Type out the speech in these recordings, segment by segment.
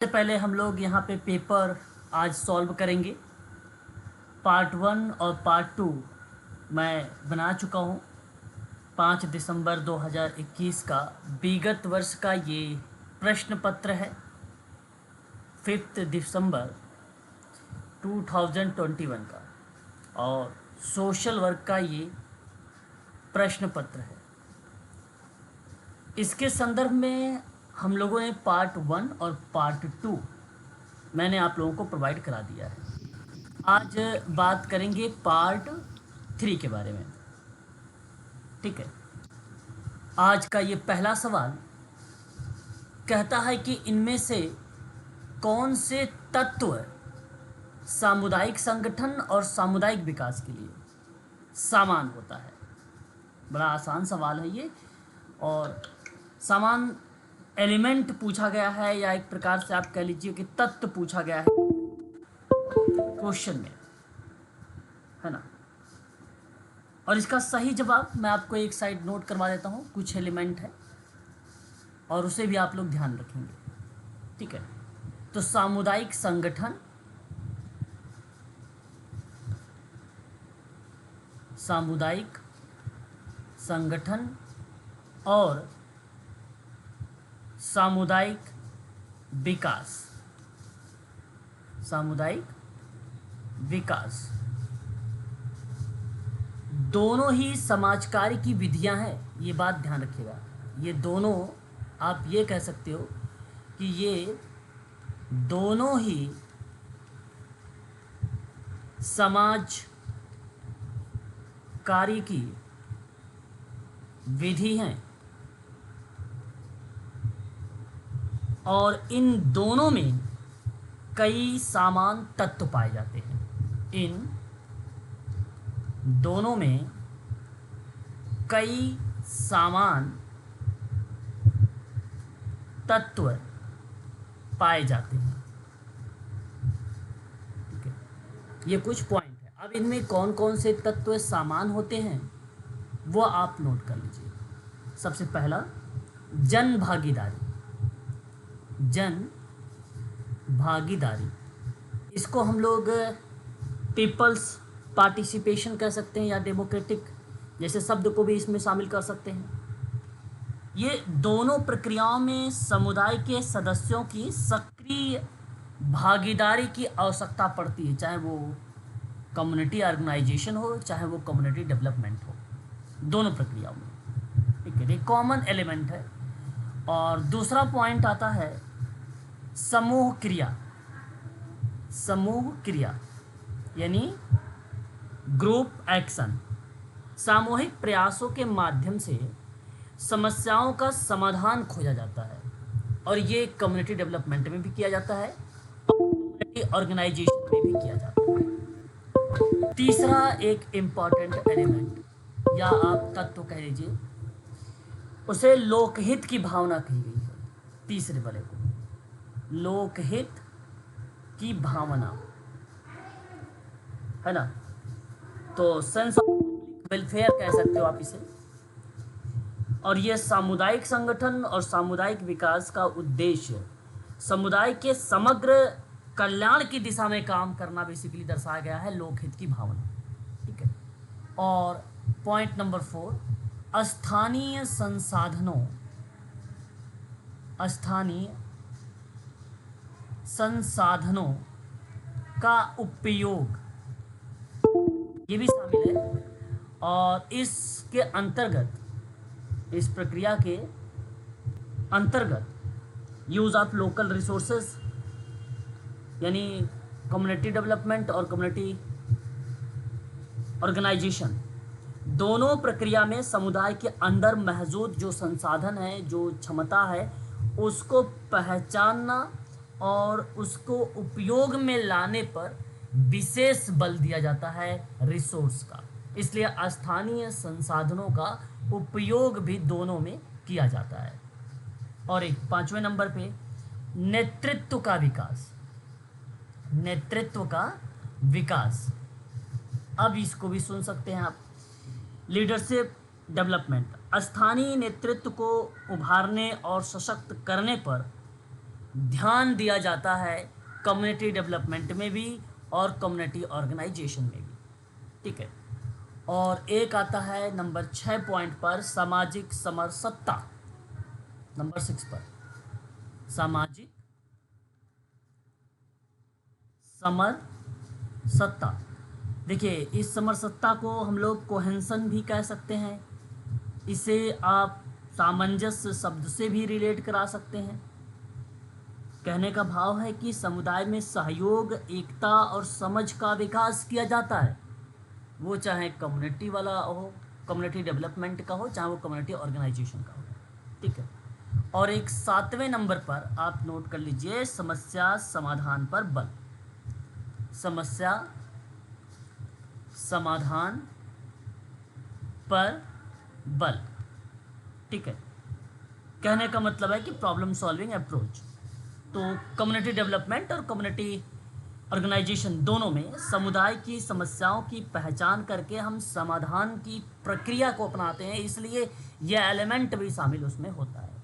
सबसे पहले हम लोग यहाँ पे पेपर आज सॉल्व करेंगे। पार्ट 1 और पार्ट 2 मैं बना चुका हूँ। 5 दिसंबर 2021 का विगत वर्ष का ये प्रश्न पत्र है। 5 दिसंबर 2021 का और सोशल वर्क का ये प्रश्न पत्र है। इसके संदर्भ में हम लोगों ने पार्ट 1 और पार्ट 2 मैंने आप लोगों को प्रोवाइड करा दिया है। आज बात करेंगे पार्ट 3 के बारे में। ठीक है, आज का ये पहला सवाल कहता है कि इनमें से कौन से तत्व सामुदायिक संगठन और सामुदायिक विकास के लिए समान होता है। बड़ा आसान सवाल है ये, और समान एलिमेंट पूछा गया है, या एक प्रकार से आप कह लीजिए कि तत्व पूछा गया है क्वेश्चन में, है ना। और इसका सही जवाब मैं आपको एक साइड नोट करवा देता हूँ। कुछ एलिमेंट है और उसे भी आप लोग ध्यान रखेंगे। ठीक है, तो सामुदायिक संगठन, सामुदायिक संगठन और सामुदायिक विकास, सामुदायिक विकास दोनों ही समाज कार्य की विधियां हैं। ये बात ध्यान रखिएगा। ये दोनों, आप ये कह सकते हो कि ये दोनों ही समाज कार्य की विधि हैं, और इन दोनों में कई समान तत्व पाए जाते हैं। इन दोनों में कई समान तत्व पाए जाते हैं। ठीक है, ये कुछ पॉइंट है। अब इनमें कौन कौन से तत्व समान होते हैं वो आप नोट कर लीजिए। सबसे पहला, जन भागीदारी। जन भागीदारी, इसको हम लोग पीपल्स पार्टिसिपेशन कह सकते हैं, या डेमोक्रेटिक जैसे शब्द को भी इसमें शामिल कर सकते हैं। ये दोनों प्रक्रियाओं में समुदाय के सदस्यों की सक्रिय भागीदारी की आवश्यकता पड़ती है, चाहे वो कम्युनिटी ऑर्गेनाइजेशन हो, चाहे वो कम्युनिटी डेवलपमेंट हो, दोनों प्रक्रियाओं में। ठीक है, ये कॉमन एलिमेंट है। और दूसरा पॉइंट आता है समूह क्रिया। समूह क्रिया यानी ग्रुप एक्शन। सामूहिक प्रयासों के माध्यम से समस्याओं का समाधान खोजा जाता है, और ये कम्युनिटी डेवलपमेंट में भी किया जाता है और कम्युनिटी ऑर्गेनाइजेशन में भी किया जाता है। तीसरा एक इम्पॉर्टेंट एलिमेंट, या आप तत्व कह लीजिए, उसे लोकहित की भावना कही गई है। तीसरे वाले को लोकहित की भावना, है ना। तो सेंस ऑफ वेलफेयर कह सकते हो आप इसे। और ये सामुदायिक संगठन और सामुदायिक विकास का उद्देश्य समुदाय के समग्र कल्याण की दिशा में काम करना बेसिकली दर्शाया गया है, लोकहित की भावना। ठीक है, और पॉइंट नंबर 4, स्थानीय संसाधनों, स्थानीय संसाधनों का उपयोग, ये भी शामिल है। और इसके अंतर्गत, इस प्रक्रिया के अंतर्गत यूज़ ऑफ लोकल रिसोर्सेज, यानी कम्युनिटी डेवलपमेंट और कम्युनिटी ऑर्गेनाइजेशन, दोनों प्रक्रिया में समुदाय के अंदर मौजूद जो संसाधन है, जो क्षमता है, उसको पहचानना और उसको उपयोग में लाने पर विशेष बल दिया जाता है रिसोर्स का। इसलिए स्थानीय संसाधनों का उपयोग भी दोनों में किया जाता है। और एक 5वें नंबर पे, नेतृत्व का विकास। नेतृत्व का विकास, अब इसको भी सुन सकते हैं आप। लीडरशिप डेवलपमेंट, स्थानीय नेतृत्व को उभारने और सशक्त करने पर ध्यान दिया जाता है कम्युनिटी डेवलपमेंट में भी और कम्युनिटी ऑर्गेनाइजेशन में भी। ठीक है। और एक आता है नंबर 6 पॉइंट पर सामाजिक समरसत्ता, नंबर 6 पर सामाजिक समरसत्ता। देखिए, इस समरसत्ता को हम लोग कोहेंसन भी कह सकते हैं, इसे आप सामंजस्य शब्द से भी रिलेट करा सकते हैं। कहने का भाव है कि समुदाय में सहयोग, एकता और समझ का विकास किया जाता है, वो चाहे कम्युनिटी वाला हो, कम्युनिटी डेवलपमेंट का हो, चाहे वो कम्युनिटी ऑर्गेनाइजेशन का हो। ठीक है। और एक 7वें नंबर पर आप नोट कर लीजिए, समस्या समाधान पर बल। समस्या समाधान पर बल। ठीक है। कहने का मतलब है कि प्रॉब्लम सॉल्विंग अप्रोच। तो कम्युनिटी डेवलपमेंट और कम्युनिटी ऑर्गेनाइजेशन दोनों में समुदाय की समस्याओं की पहचान करके हम समाधान की प्रक्रिया को अपनाते हैं, इसलिए यह एलिमेंट भी शामिल उसमें होता है।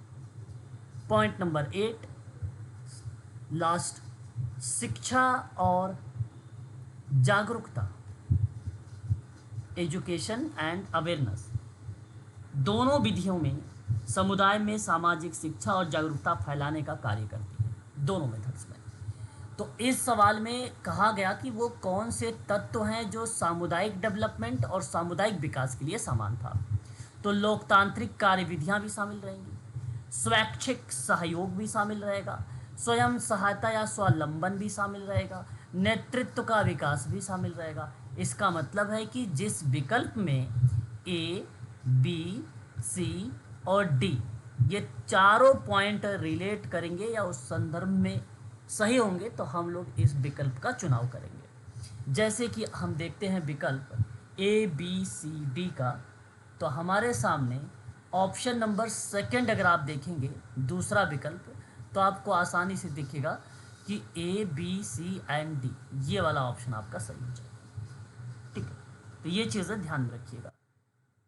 पॉइंट नंबर 8 लास्ट, शिक्षा और जागरूकता, एजुकेशन एंड अवेयरनेस। दोनों विधियों में समुदाय में सामाजिक शिक्षा और जागरूकता फैलाने का कार्य करती है, दोनों मेथड्स में। तो इस सवाल में कहा गया कि वो कौन से तत्व हैं जो सामुदायिक डेवलपमेंट और सामुदायिक विकास के लिए समान था। तो लोकतांत्रिक कार्यविधियां भी शामिल रहेंगी, स्वैच्छिक सहयोग भी शामिल रहेगा, स्वयं सहायता या स्वावलंबन भी शामिल रहेगा, नेतृत्व का विकास भी शामिल रहेगा। इसका मतलब है कि जिस विकल्प में ए, बी, सी और डी ये चारों पॉइंट रिलेट करेंगे या उस संदर्भ में सही होंगे, तो हम लोग इस विकल्प का चुनाव करेंगे। जैसे कि हम देखते हैं विकल्प ए, बी, सी, डी का, तो हमारे सामने ऑप्शन नंबर 2 अगर आप देखेंगे, दूसरा विकल्प, तो आपको आसानी से दिखेगा कि ए, बी, सी एंड डी, ये वाला ऑप्शन आपका सही हो जाएगा। ठीक है। तो ये चीज़ें ध्यान में रखिएगा।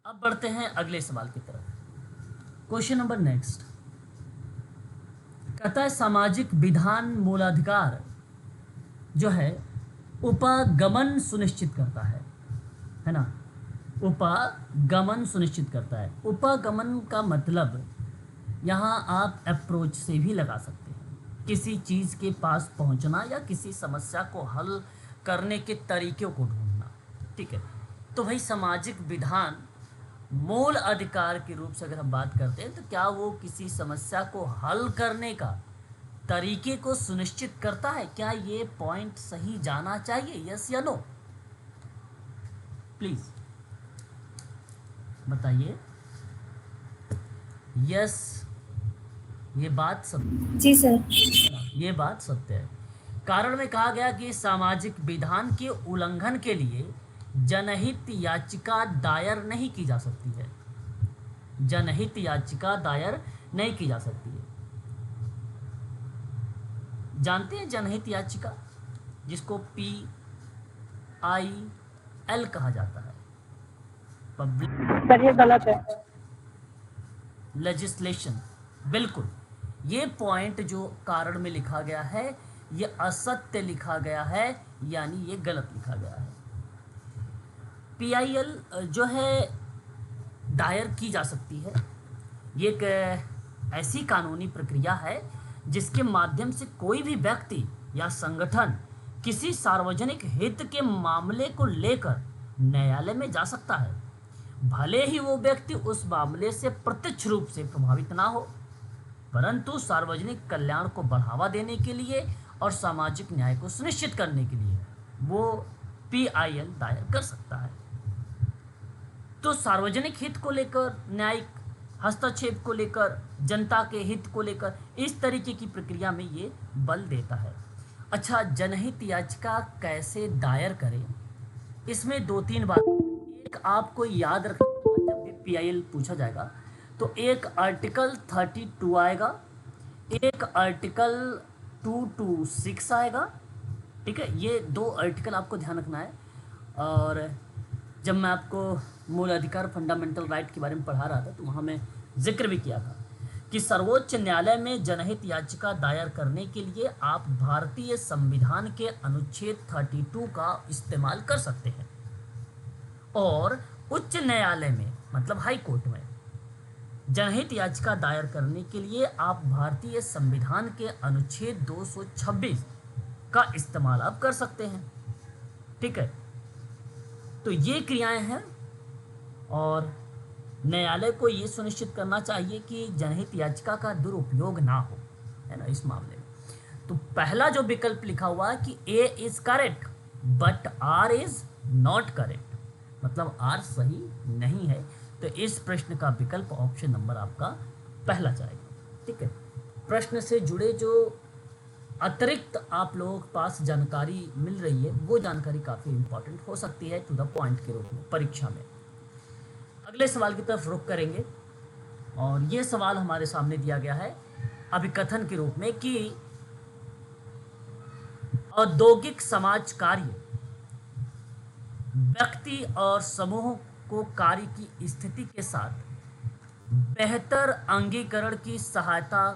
अब बढ़ते हैं अगले सवाल की तरफ। क्वेश्चन नंबर नेक्स्ट कहता है, सामाजिक विधान मूलाधिकार जो है उपागमन सुनिश्चित करता है ना। उपागमन सुनिश्चित करता है। उपागमन का मतलब यहाँ आप अप्रोच से भी लगा सकते हैं, किसी चीज़ के पास पहुँचना या किसी समस्या को हल करने के तरीक़ों को ढूंढना। ठीक है। तो भाई सामाजिक विधान मूल अधिकार के रूप से अगर हम बात करते हैं, तो क्या वो किसी समस्या को हल करने का तरीके को सुनिश्चित करता है? क्या ये पॉइंट सही जाना चाहिए, यस या नो? प्लीज बताइए। यस, ये बात सत्य। जी सर। ये बात सत्य है। कारण में कहा गया कि सामाजिक विधान के उल्लंघन के लिए जनहित याचिका दायर नहीं की जा सकती है। जनहित याचिका दायर नहीं की जा सकती है। जानते हैं जनहित याचिका, जिसको PIL कहा जाता है, पब्लिक सर ये गलत है। लेजिस्लेशन। बिल्कुल, ये पॉइंट जो कारण में लिखा गया है ये असत्य लिखा गया है, यानी ये गलत लिखा गया है। PIL जो है दायर की जा सकती है। ये एक ऐसी कानूनी प्रक्रिया है जिसके माध्यम से कोई भी व्यक्ति या संगठन किसी सार्वजनिक हित के मामले को लेकर न्यायालय में जा सकता है, भले ही वो व्यक्ति उस मामले से प्रत्यक्ष रूप से प्रभावित ना हो, परंतु सार्वजनिक कल्याण को बढ़ावा देने के लिए और सामाजिक न्याय को सुनिश्चित करने के लिए वो PIL दायर कर सकता है। तो सार्वजनिक हित को लेकर, न्यायिक हस्तक्षेप को लेकर, जनता के हित को लेकर, इस तरीके की प्रक्रिया में ये बल देता है। अच्छा, जनहित याचिका कैसे दायर करें, इसमें 2-3 बात। एक आपको याद रखना, जब भी PIL पूछा जाएगा तो एक आर्टिकल 32 आएगा, एक आर्टिकल 226 आएगा। ठीक है, ये 2 आर्टिकल आपको ध्यान रखना है। और जब मैं आपको मूल अधिकार फंडामेंटल राइट के बारे में पढ़ा रहा था तो वहाँ मैं जिक्र भी किया था कि सर्वोच्च न्यायालय में जनहित याचिका दायर करने के लिए आप भारतीय संविधान के अनुच्छेद 32 का इस्तेमाल कर सकते हैं और उच्च न्यायालय में मतलब हाई कोर्ट में जनहित याचिका दायर करने के लिए आप भारतीय संविधान के अनुच्छेद 226 का इस्तेमाल आप कर सकते हैं। ठीक है, तो ये क्रियाएं हैं और न्यायालय को ये सुनिश्चित करना चाहिए कि जनहित याचिका का दुरुपयोग ना हो, है ना, इस मामले में। तो पहला जो विकल्प लिखा हुआ है कि A is correct but R is not correct, मतलब आर सही नहीं है, तो इस प्रश्न का विकल्प ऑप्शन नंबर आपका पहला जाएगा। ठीक है, प्रश्न से जुड़े जो अतिरिक्त आप लोगों के पास जानकारी मिल रही है वो जानकारी काफ़ी इंपॉर्टेंट हो सकती है टू द पॉइंट के रूप में परीक्षा में। अगले सवाल की तरफ रुख करेंगे और ये सवाल हमारे सामने दिया गया है अभिकथन के रूप में कि औद्योगिक समाज कार्य व्यक्ति और समूह को कार्य की स्थिति के साथ बेहतर अंगीकरण की सहायता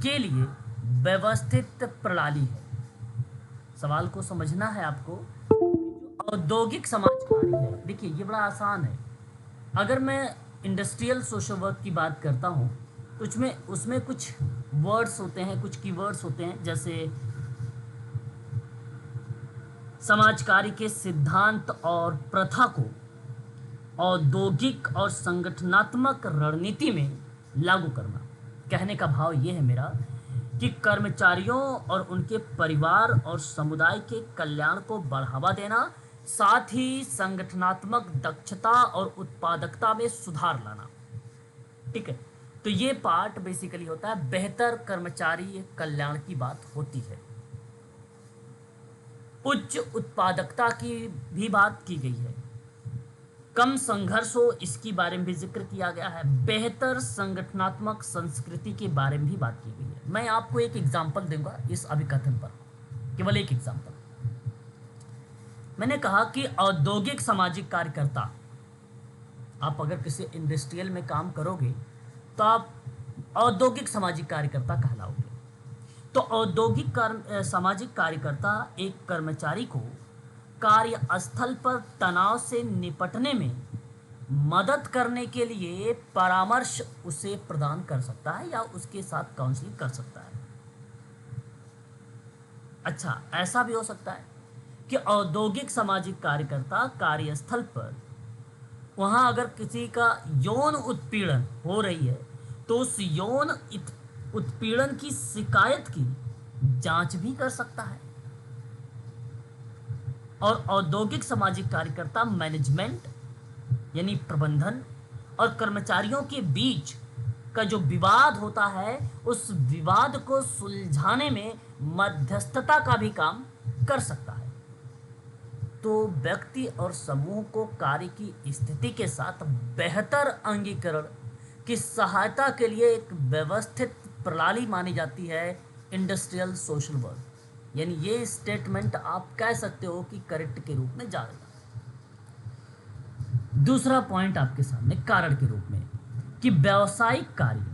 के लिए व्यवस्थित प्रणाली है। सवाल को समझना है आपको। औद्योगिक समाज कार्य है, देखिए ये बड़ा आसान है। अगर मैं इंडस्ट्रियल सोशल वर्क की बात करता हूँ तो उसमें कुछ वर्ड्स होते हैं, कुछ कीवर्ड्स होते हैं, जैसे समाज कार्य के सिद्धांत और प्रथा को औद्योगिक और संगठनात्मक रणनीति में लागू करना। कहने का भाव ये है मेरा कि कर्मचारियों और उनके परिवार और समुदाय के कल्याण को बढ़ावा देना, साथ ही संगठनात्मक दक्षता और उत्पादकता में सुधार लाना। ठीक है, तो ये पार्ट बेसिकली होता है बेहतर कर्मचारी कल्याण की बात होती है। उच्च उत्पादकता की भी बात की गई है, कम संघर्ष हो इसकी बारे में भी जिक्र किया गया है, बेहतर संगठनात्मक संस्कृति के बारे में भी बात की गई है। मैं आपको एक एग्जांपल दूंगा इस अभिकथन पर, केवल एक एग्जांपल। मैंने कहा कि औद्योगिक सामाजिक कार्यकर्ता, आप अगर किसी इंडस्ट्रियल में काम करोगे तो आप औद्योगिक सामाजिक कार्यकर्ता कहलाओगे। तो औद्योगिक सामाजिक कार्यकर्ता एक कर्मचारी को कार्यस्थल पर तनाव से निपटने में मदद करने के लिए परामर्श उसे प्रदान कर सकता है या उसके साथ काउंसलिंग कर सकता है। अच्छा, ऐसा भी हो सकता है कि औद्योगिक सामाजिक कार्यकर्ता कार्यस्थल पर वहां अगर किसी का यौन उत्पीड़न हो रही है तो उस यौन उत्पीड़न की शिकायत की जांच भी कर सकता है। और औद्योगिक सामाजिक कार्यकर्ता मैनेजमेंट यानी प्रबंधन और कर्मचारियों के बीच का जो विवाद होता है उस विवाद को सुलझाने में मध्यस्थता का भी काम कर सकता है। तो व्यक्ति और समूह को कार्य की स्थिति के साथ बेहतर अंगीकरण की सहायता के लिए एक व्यवस्थित प्रणाली मानी जाती है इंडस्ट्रियल सोशल वर्क। यानी ये स्टेटमेंट आप कह सकते हो कि करेक्ट के रूप में जाएगा। दूसरा पॉइंट आपके सामने कारण के रूप में कि व्यावसायिक कार्य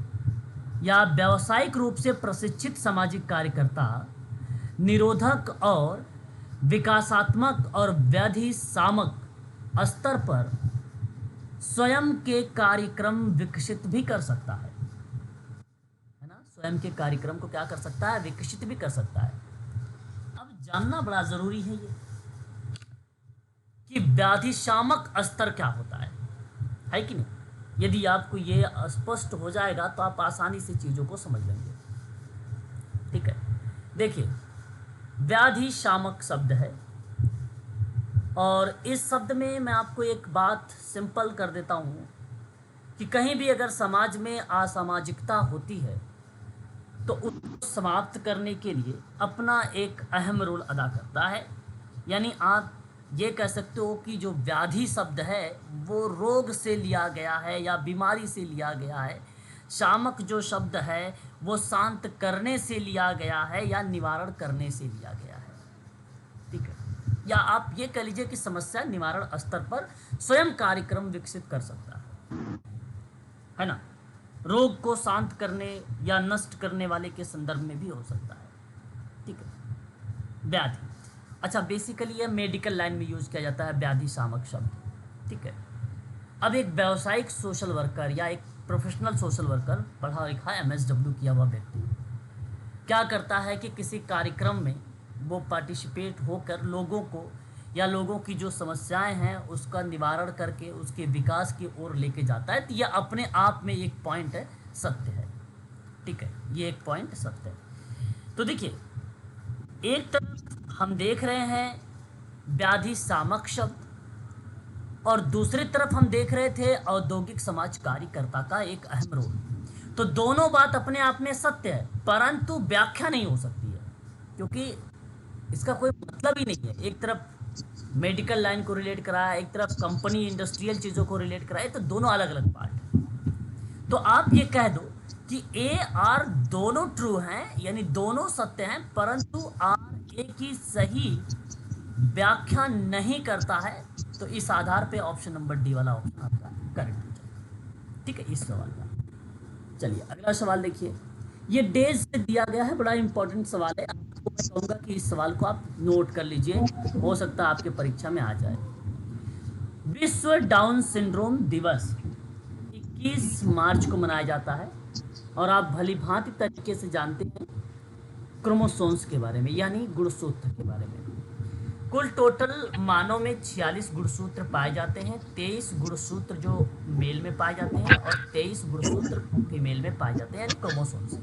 या व्यावसायिक रूप से प्रशिक्षित सामाजिक कार्यकर्ता निरोधक और विकासात्मक और व्याधि शामक स्तर पर स्वयं के कार्यक्रम विकसित भी कर सकता है ना। स्वयं के कार्यक्रम को क्या कर सकता है, विकसित भी कर सकता है। अब जानना बड़ा जरूरी है ये कि व्याधि शामक स्तर क्या होता है कि नहीं। यदि आपको ये स्पष्ट हो जाएगा तो आप आसानी से चीजों को समझ लेंगे। ठीक है, देखिए व्याधि शामक शब्द है और इस शब्द में मैं आपको एक बात सिंपल कर देता हूँ कि कहीं भी अगर समाज में असामाजिकता होती है तो उसको समाप्त करने के लिए अपना एक अहम रोल अदा करता है। यानी आप ये कह सकते हो कि जो व्याधि शब्द है वो रोग से लिया गया है या बीमारी से लिया गया है। शामक जो शब्द है वो शांत करने से लिया गया है या निवारण करने से लिया गया है। ठीक है, या आप ये कह लीजिए कि समस्या निवारण स्तर पर स्वयं कार्यक्रम विकसित कर सकता है ना। रोग को शांत करने या नष्ट करने वाले के संदर्भ में भी हो सकता है। ठीक है। व्याधि, अच्छा बेसिकली ये मेडिकल लाइन में यूज किया जाता है व्याधि शामक शब्द। ठीक है। अब एक व्यावसायिक सोशल वर्कर या एक प्रोफेशनल सोशल वर्कर, पढ़ा लिखा MSW किया हुआ व्यक्ति क्या करता है कि किसी कार्यक्रम में वो पार्टिसिपेट होकर लोगों को या लोगों की जो समस्याएं हैं उसका निवारण करके उसके विकास की ओर लेके जाता है। तो यह अपने आप में एक पॉइंट है, सत्य है। ठीक है, ये एक पॉइंट सत्य है। तो देखिए, एक तरफ हम देख रहे हैं व्याधि शामक शब्द और दूसरी तरफ हम देख रहे थे औद्योगिक समाज कार्यकर्ता का एक अहम रोल। तो दोनों बात अपने आप में सत्य है, परंतु व्याख्या नहीं हो सकती है क्योंकि इसका कोई मतलब ही नहीं है। एक तरफ मेडिकल लाइन को रिलेट करा है, एक तरफ कंपनी इंडस्ट्रियल चीज़ों को रिलेट करा है, तो दोनों अलग अलग पार्ट हैं। तो आप ये कह दो कि ए आर दोनों ट्रू हैं, यानी दोनों सत्य हैं, परंतु आर ए की सही व्याख्या नहीं करता है, तो इस आधार पे ऑप्शन नंबर डी वाला ऑप्शन आपका करेक्ट हो जाएगा। ठीक है, इस सवाल का। चलिए अगला सवाल देखिए, ये डेज से दिया गया है, बड़ा इंपॉर्टेंट सवाल है। आपको मैं कहूँगा कि इस सवाल को आप नोट कर लीजिए, हो सकता है आपके परीक्षा में आ जाए। विश्व डाउन सिंड्रोम दिवस 21 मार्च को मनाया जाता है और आप भली भांति तरीके से जानते हैं क्रोमोसोम्स के बारे में, यानी गुणसूत्र के बारे में। कुल टोटल मानव में 46 गुणसूत्र पाए जाते हैं, 23 गुणसूत्र जो मेल में पाए जाते हैं और 23 गुणसूत्र फीमेल में पाए जाते हैं, यानी क्रोमोसोम्स।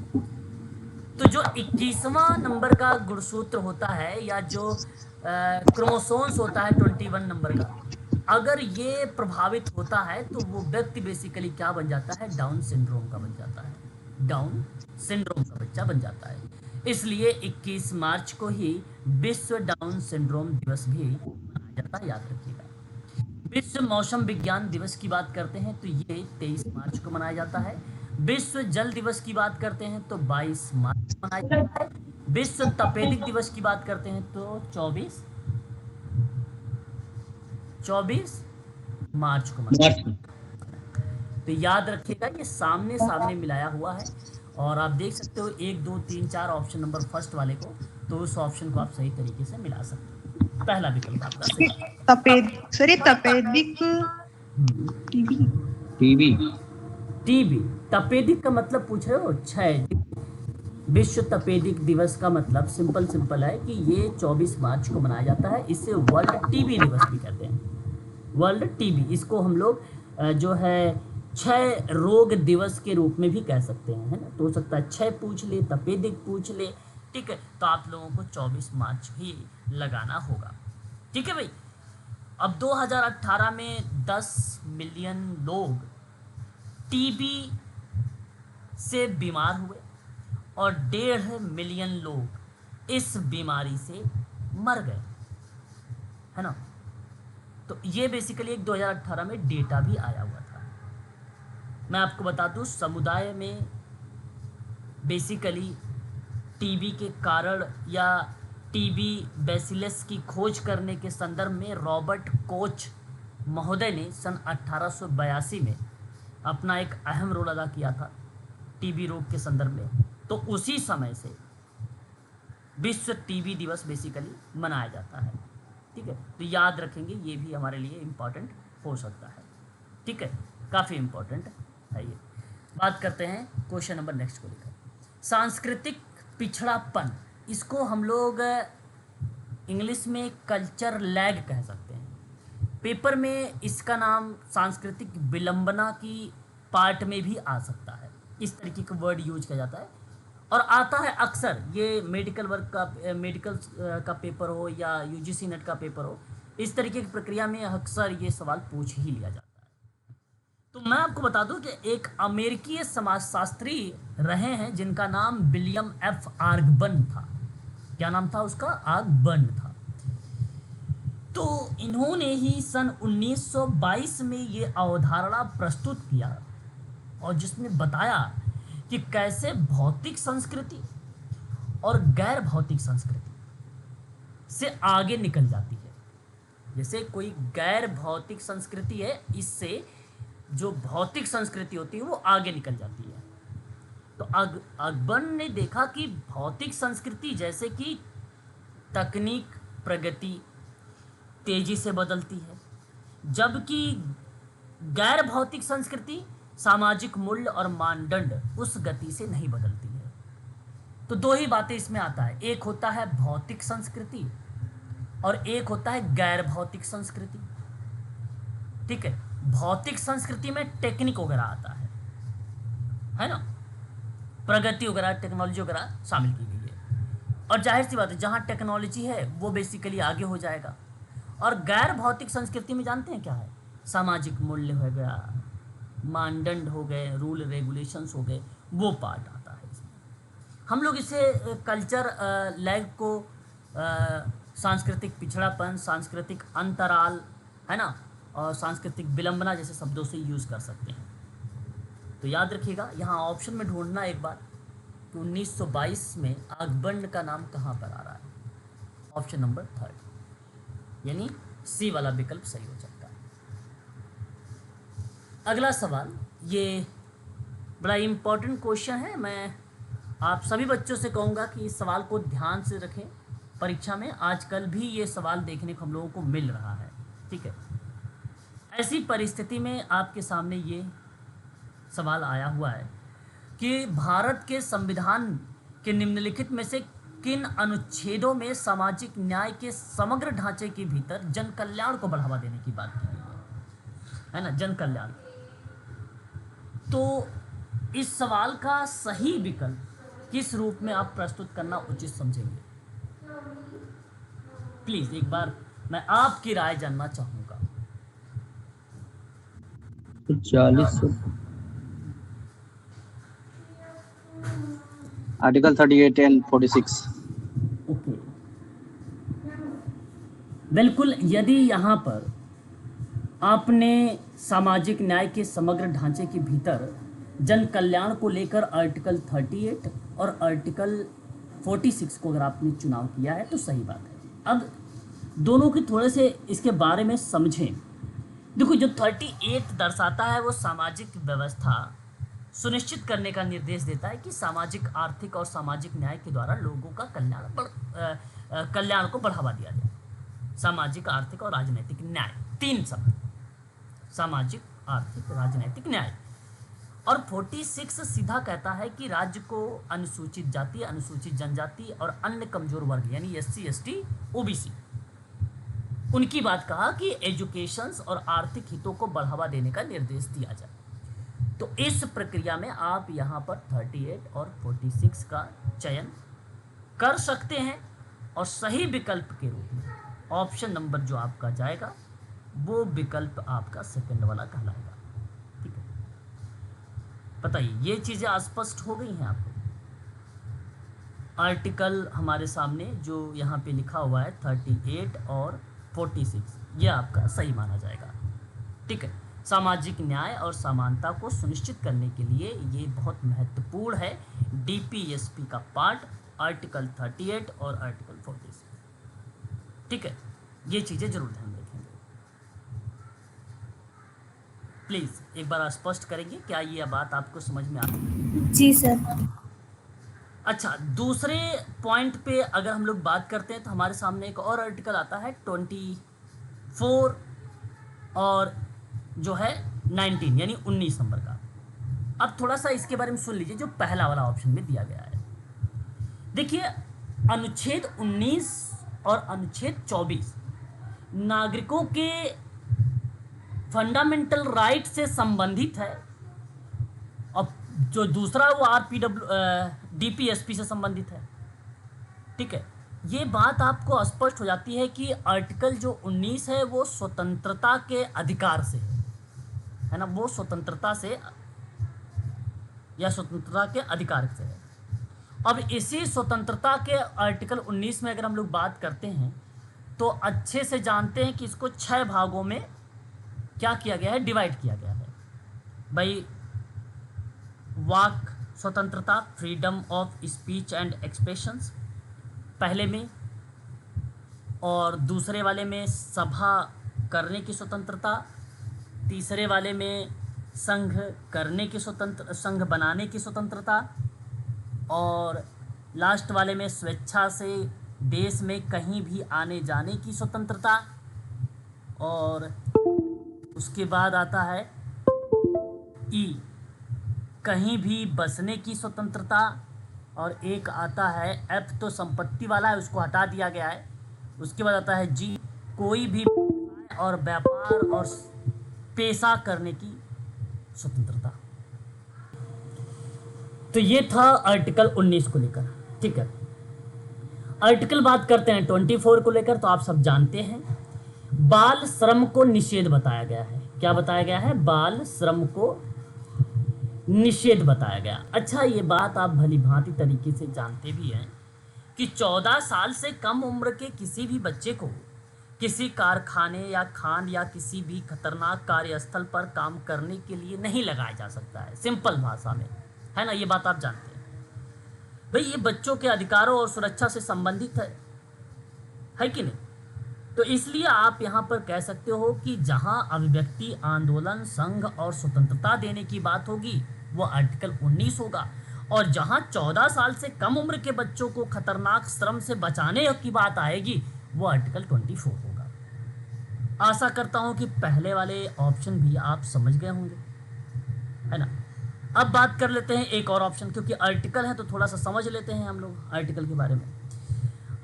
तो जो 21वां नंबर का गुणसूत्र होता है या जो क्रोमोसोम्स होता है 21 नंबर का, अगर ये प्रभावित होता है तो वो व्यक्ति बेसिकली क्या बन जाता है, डाउन सिंड्रोम का बन जाता है, डाउन सिंड्रोम का बच्चा बन जाता है। इसलिए 21 मार्च को ही विश्व डाउन सिंड्रोम दिवस भी मनाया जाता है, याद रखिएगा। विश्व मौसम विज्ञान दिवस की बात करते हैं तो ये 23 मार्च को मनाया जाता है। विश्व जल दिवस की बात करते हैं तो 22 मार्च को मनाया जाता है। विश्व तपेदिक दिवस की बात करते हैं तो 24 मार्च को मनाया जाता है। तो याद रखिएगा, ये सामने सामने मिलाया हुआ है और आप देख सकते हो 1 2 3 4 ऑप्शन नंबर फर्स्ट वाले को, तो उस ऑप्शन को आप सही तरीके से मिला सकते हैं। पहला विकल्प आपका सही है। तपेदिक टीबी टीबी, तपेदिक का मतलब पूछ रहे हो, क्षय। विश्व तपेदिक दिवस का मतलब सिंपल है कि ये 24 मार्च को मनाया जाता है। इसे वर्ल्ड टीबी दिवस भी कहते हैं, वर्ल्ड टीबी। इसको हम लोग जो है क्षय रोग दिवस के रूप में भी कह सकते हैं, है ना। तो हो सकता है क्षय पूछ ले, तपेदिक पूछ ले। ठीक है, तो आप लोगों को 24 मार्च ही लगाना होगा। ठीक है भाई। अब 2018 में 10 मिलियन लोग टीबी से बीमार हुए और 1.5 मिलियन लोग इस बीमारी से मर गए, है ना। तो ये बेसिकली एक 2018 में डेटा भी आया हुआ था। मैं आपको बता दूं, समुदाय में बेसिकली टीबी के कारण या टीबी बैसिलस की खोज करने के संदर्भ में रॉबर्ट कोच महोदय ने सन 1882 में अपना एक अहम रोल अदा किया था टीबी रोग के संदर्भ में। तो उसी समय से विश्व टीबी दिवस बेसिकली मनाया जाता है। ठीक है, तो याद रखेंगे, ये भी हमारे लिए इम्पॉर्टेंट हो सकता है। ठीक है, काफ़ी इम्पॉर्टेंट है ये। बात करते हैं क्वेश्चन नंबर नेक्स्ट को लेकर, सांस्कृतिक पिछड़ापन। इसको हम लोग इंग्लिश में कल्चर लैग कह सकते हैं। पेपर में इसका नाम सांस्कृतिक विलंबना की पार्ट में भी आ सकता है, इस तरीके का वर्ड यूज किया जाता है और आता है अक्सर। ये मेडिकल का पेपर हो या यूजीसी नेट का पेपर हो, इस तरीके की प्रक्रिया में अक्सर ये सवाल पूछ ही लिया जाता है। तो मैं आपको बता दूं कि एक अमेरिकी समाजशास्त्री रहे हैं जिनका नाम विलियम एफ आर्गबन था। क्या नाम था उसका? आर्गबन था। तो इन्होंने ही सन 1922 में ये अवधारणा प्रस्तुत किया और जिसमें बताया कि कैसे भौतिक संस्कृति और गैर भौतिक संस्कृति से आगे निकल जाती है। जैसे कोई गैर भौतिक संस्कृति है, इससे जो भौतिक संस्कृति होती है वो आगे निकल जाती है। तो अकबर ने देखा कि भौतिक संस्कृति जैसे कि तकनीक प्रगति तेजी से बदलती है, जबकि गैर भौतिक संस्कृति सामाजिक मूल्य और मानदंड उस गति से नहीं बदलती है। तो दो ही बातें इसमें आता है, एक होता है भौतिक संस्कृति और एक होता है गैर भौतिक संस्कृति। ठीक है, भौतिक संस्कृति में टेक्निक वगैरह आता है ना, प्रगति वगैरह टेक्नोलॉजी वगैरह शामिल की गई है, और जाहिर सी बात है जहाँ टेक्नोलॉजी है वो बेसिकली आगे हो जाएगा। और गैर भौतिक संस्कृति में जानते हैं क्या है, सामाजिक मूल्य हो गया, मानदंड हो गए, रूल रेगुलेशंस हो गए, वो पार्ट आता है इसमें। हम लोग इसे कल्चर लैग को सांस्कृतिक पिछड़ापन, सांस्कृतिक अंतराल, है ना, और सांस्कृतिक विलंबना जैसे शब्दों से यूज़ कर सकते हैं। तो याद रखिएगा, यहाँ ऑप्शन में ढूंढना एक बार कि 1922 में अकबर का नाम कहाँ पर आ रहा है। ऑप्शन नंबर 3 यानी सी वाला विकल्प सही हो सकता है। अगला सवाल, ये बड़ा इम्पोर्टेंट क्वेश्चन है। मैं आप सभी बच्चों से कहूँगा कि इस सवाल को ध्यान से रखें, परीक्षा में आजकल भी ये सवाल देखने को हम लोगों को मिल रहा है। ठीक है, ऐसी परिस्थिति में आपके सामने ये सवाल आया हुआ है कि भारत के संविधान के निम्नलिखित में से किन अनुच्छेदों में सामाजिक न्याय के समग्र ढांचे के भीतर जन कल्याण को बढ़ावा देने की बात की गई है ना, जन कल्याण। तो इस सवाल का सही विकल्प किस रूप में आप प्रस्तुत करना उचित समझेंगे? प्लीज एक बार मैं आपकी राय जानना चाहूंगा। 40 आर्टिकल 38 एंड 46। ओके, बिल्कुल। यदि यहाँ पर आपने सामाजिक न्याय के समग्र ढांचे के भीतर जन कल्याण को लेकर आर्टिकल 38 और आर्टिकल 46 को अगर आपने चुनाव किया है तो सही बात है। अब दोनों के थोड़े से इसके बारे में समझें। देखो, जो 38 दर्शाता है वो सामाजिक व्यवस्था सुनिश्चित करने का निर्देश देता है कि सामाजिक, आर्थिक और सामाजिक न्याय के द्वारा लोगों का कल्याण को बढ़ावा दिया जाए। सामाजिक, आर्थिक और राजनीतिक न्याय, 3 शब्द, सामाजिक, आर्थिक, राजनीतिक न्याय। और 46 सीधा कहता है कि राज्य को अनुसूचित जाति, अनुसूचित जनजाति और अन्य कमजोर वर्ग यानी SC, ST, OBC, उनकी बात कहा कि एजुकेशन और आर्थिक हितों को बढ़ावा देने का निर्देश दिया जाए। तो इस प्रक्रिया में आप यहाँ पर 38 और 46 का चयन कर सकते हैं और सही विकल्प के रूप में ऑप्शन नंबर जो आपका जाएगा वो विकल्प आपका सेकंड वाला कहलाएगा। ठीक है, बताइए, ये चीज़ें स्पष्ट हो गई हैं आपको? आर्टिकल हमारे सामने जो यहाँ पे लिखा हुआ है 38 और 46, ये आपका सही माना जाएगा। ठीक है, सामाजिक न्याय और समानता को सुनिश्चित करने के लिए ये बहुत महत्वपूर्ण है। DPSP का पार्ट आर्टिकल 38 और आर्टिकल 46। ठीक है, ये चीज़ें जरूर ध्यान रखेंगे। प्लीज़ एक बार स्पष्ट करेंगे, क्या ये बात आपको समझ में आ रही है? जी सर। अच्छा, दूसरे पॉइंट पे अगर हम लोग बात करते हैं तो हमारे सामने एक और आर्टिकल आता है 24 और जो है 19 यानी 19 नंबर का। अब थोड़ा सा इसके बारे में सुन लीजिए जो पहला वाला ऑप्शन में दिया गया है। देखिए, अनुच्छेद 19 और अनुच्छेद 24 नागरिकों के फंडामेंटल राइट से संबंधित है और जो दूसरा वो DPSP से संबंधित है। ठीक है, ये बात आपको स्पष्ट हो जाती है कि आर्टिकल जो 19 है वो स्वतंत्रता के अधिकार से है ना, वो स्वतंत्रता से या स्वतंत्रता के अधिकार से है। अब इसी स्वतंत्रता के आर्टिकल 19 में अगर हम लोग बात करते हैं तो अच्छे से जानते हैं कि इसको 6 भागों में क्या किया गया है, डिवाइड किया गया है भाई। वाक स्वतंत्रता, freedom of speech and expressions पहले में, और दूसरे वाले में सभा करने की स्वतंत्रता, तीसरे वाले में संघ करने की स्वतंत्र, संघ बनाने की स्वतंत्रता, और लास्ट वाले में स्वेच्छा से देश में कहीं भी आने जाने की स्वतंत्रता, और उसके बाद आता है ई, कहीं भी बसने की स्वतंत्रता, और एक आता है एफ, तो संपत्ति वाला है, उसको हटा दिया गया है। उसके बाद आता है जी, कोई भी और व्यापार और पेशा करने की स्वतंत्रता। तो ये था आर्टिकल 19 को लेकर। ठीक है, आर्टिकल बात करते हैं 24 को लेकर। तो आप सब जानते हैं बाल श्रम को निषेध बताया गया है। क्या बताया गया है? बाल श्रम को निषेध बताया गया। अच्छा, ये बात आप भली भांति तरीके से जानते भी हैं कि 14 साल से कम उम्र के किसी भी बच्चे को किसी कारखाने या खान या किसी भी खतरनाक कार्यस्थल पर काम करने के लिए नहीं लगाया जा सकता है, सिंपल भाषा में, है ना। ये बात आप जानते हैं भाई, ये बच्चों के अधिकारों और सुरक्षा से संबंधित है कि नहीं? तो इसलिए आप यहाँ पर कह सकते हो कि जहाँ अभिव्यक्ति, आंदोलन, संघ और स्वतंत्रता देने की बात होगी वो आर्टिकल 19 होगा, और जहाँ 14 साल से कम उम्र के बच्चों को खतरनाक श्रम से बचाने की बात आएगी वो आर्टिकल 24 होगा। आशा करता हूँ कि पहले वाले ऑप्शन भी आप समझ गए होंगे, है ना। अब बात कर लेते हैं एक और ऑप्शन, क्योंकि आर्टिकल है तो थोड़ा सा समझ लेते हैं हम लोग आर्टिकल के बारे में।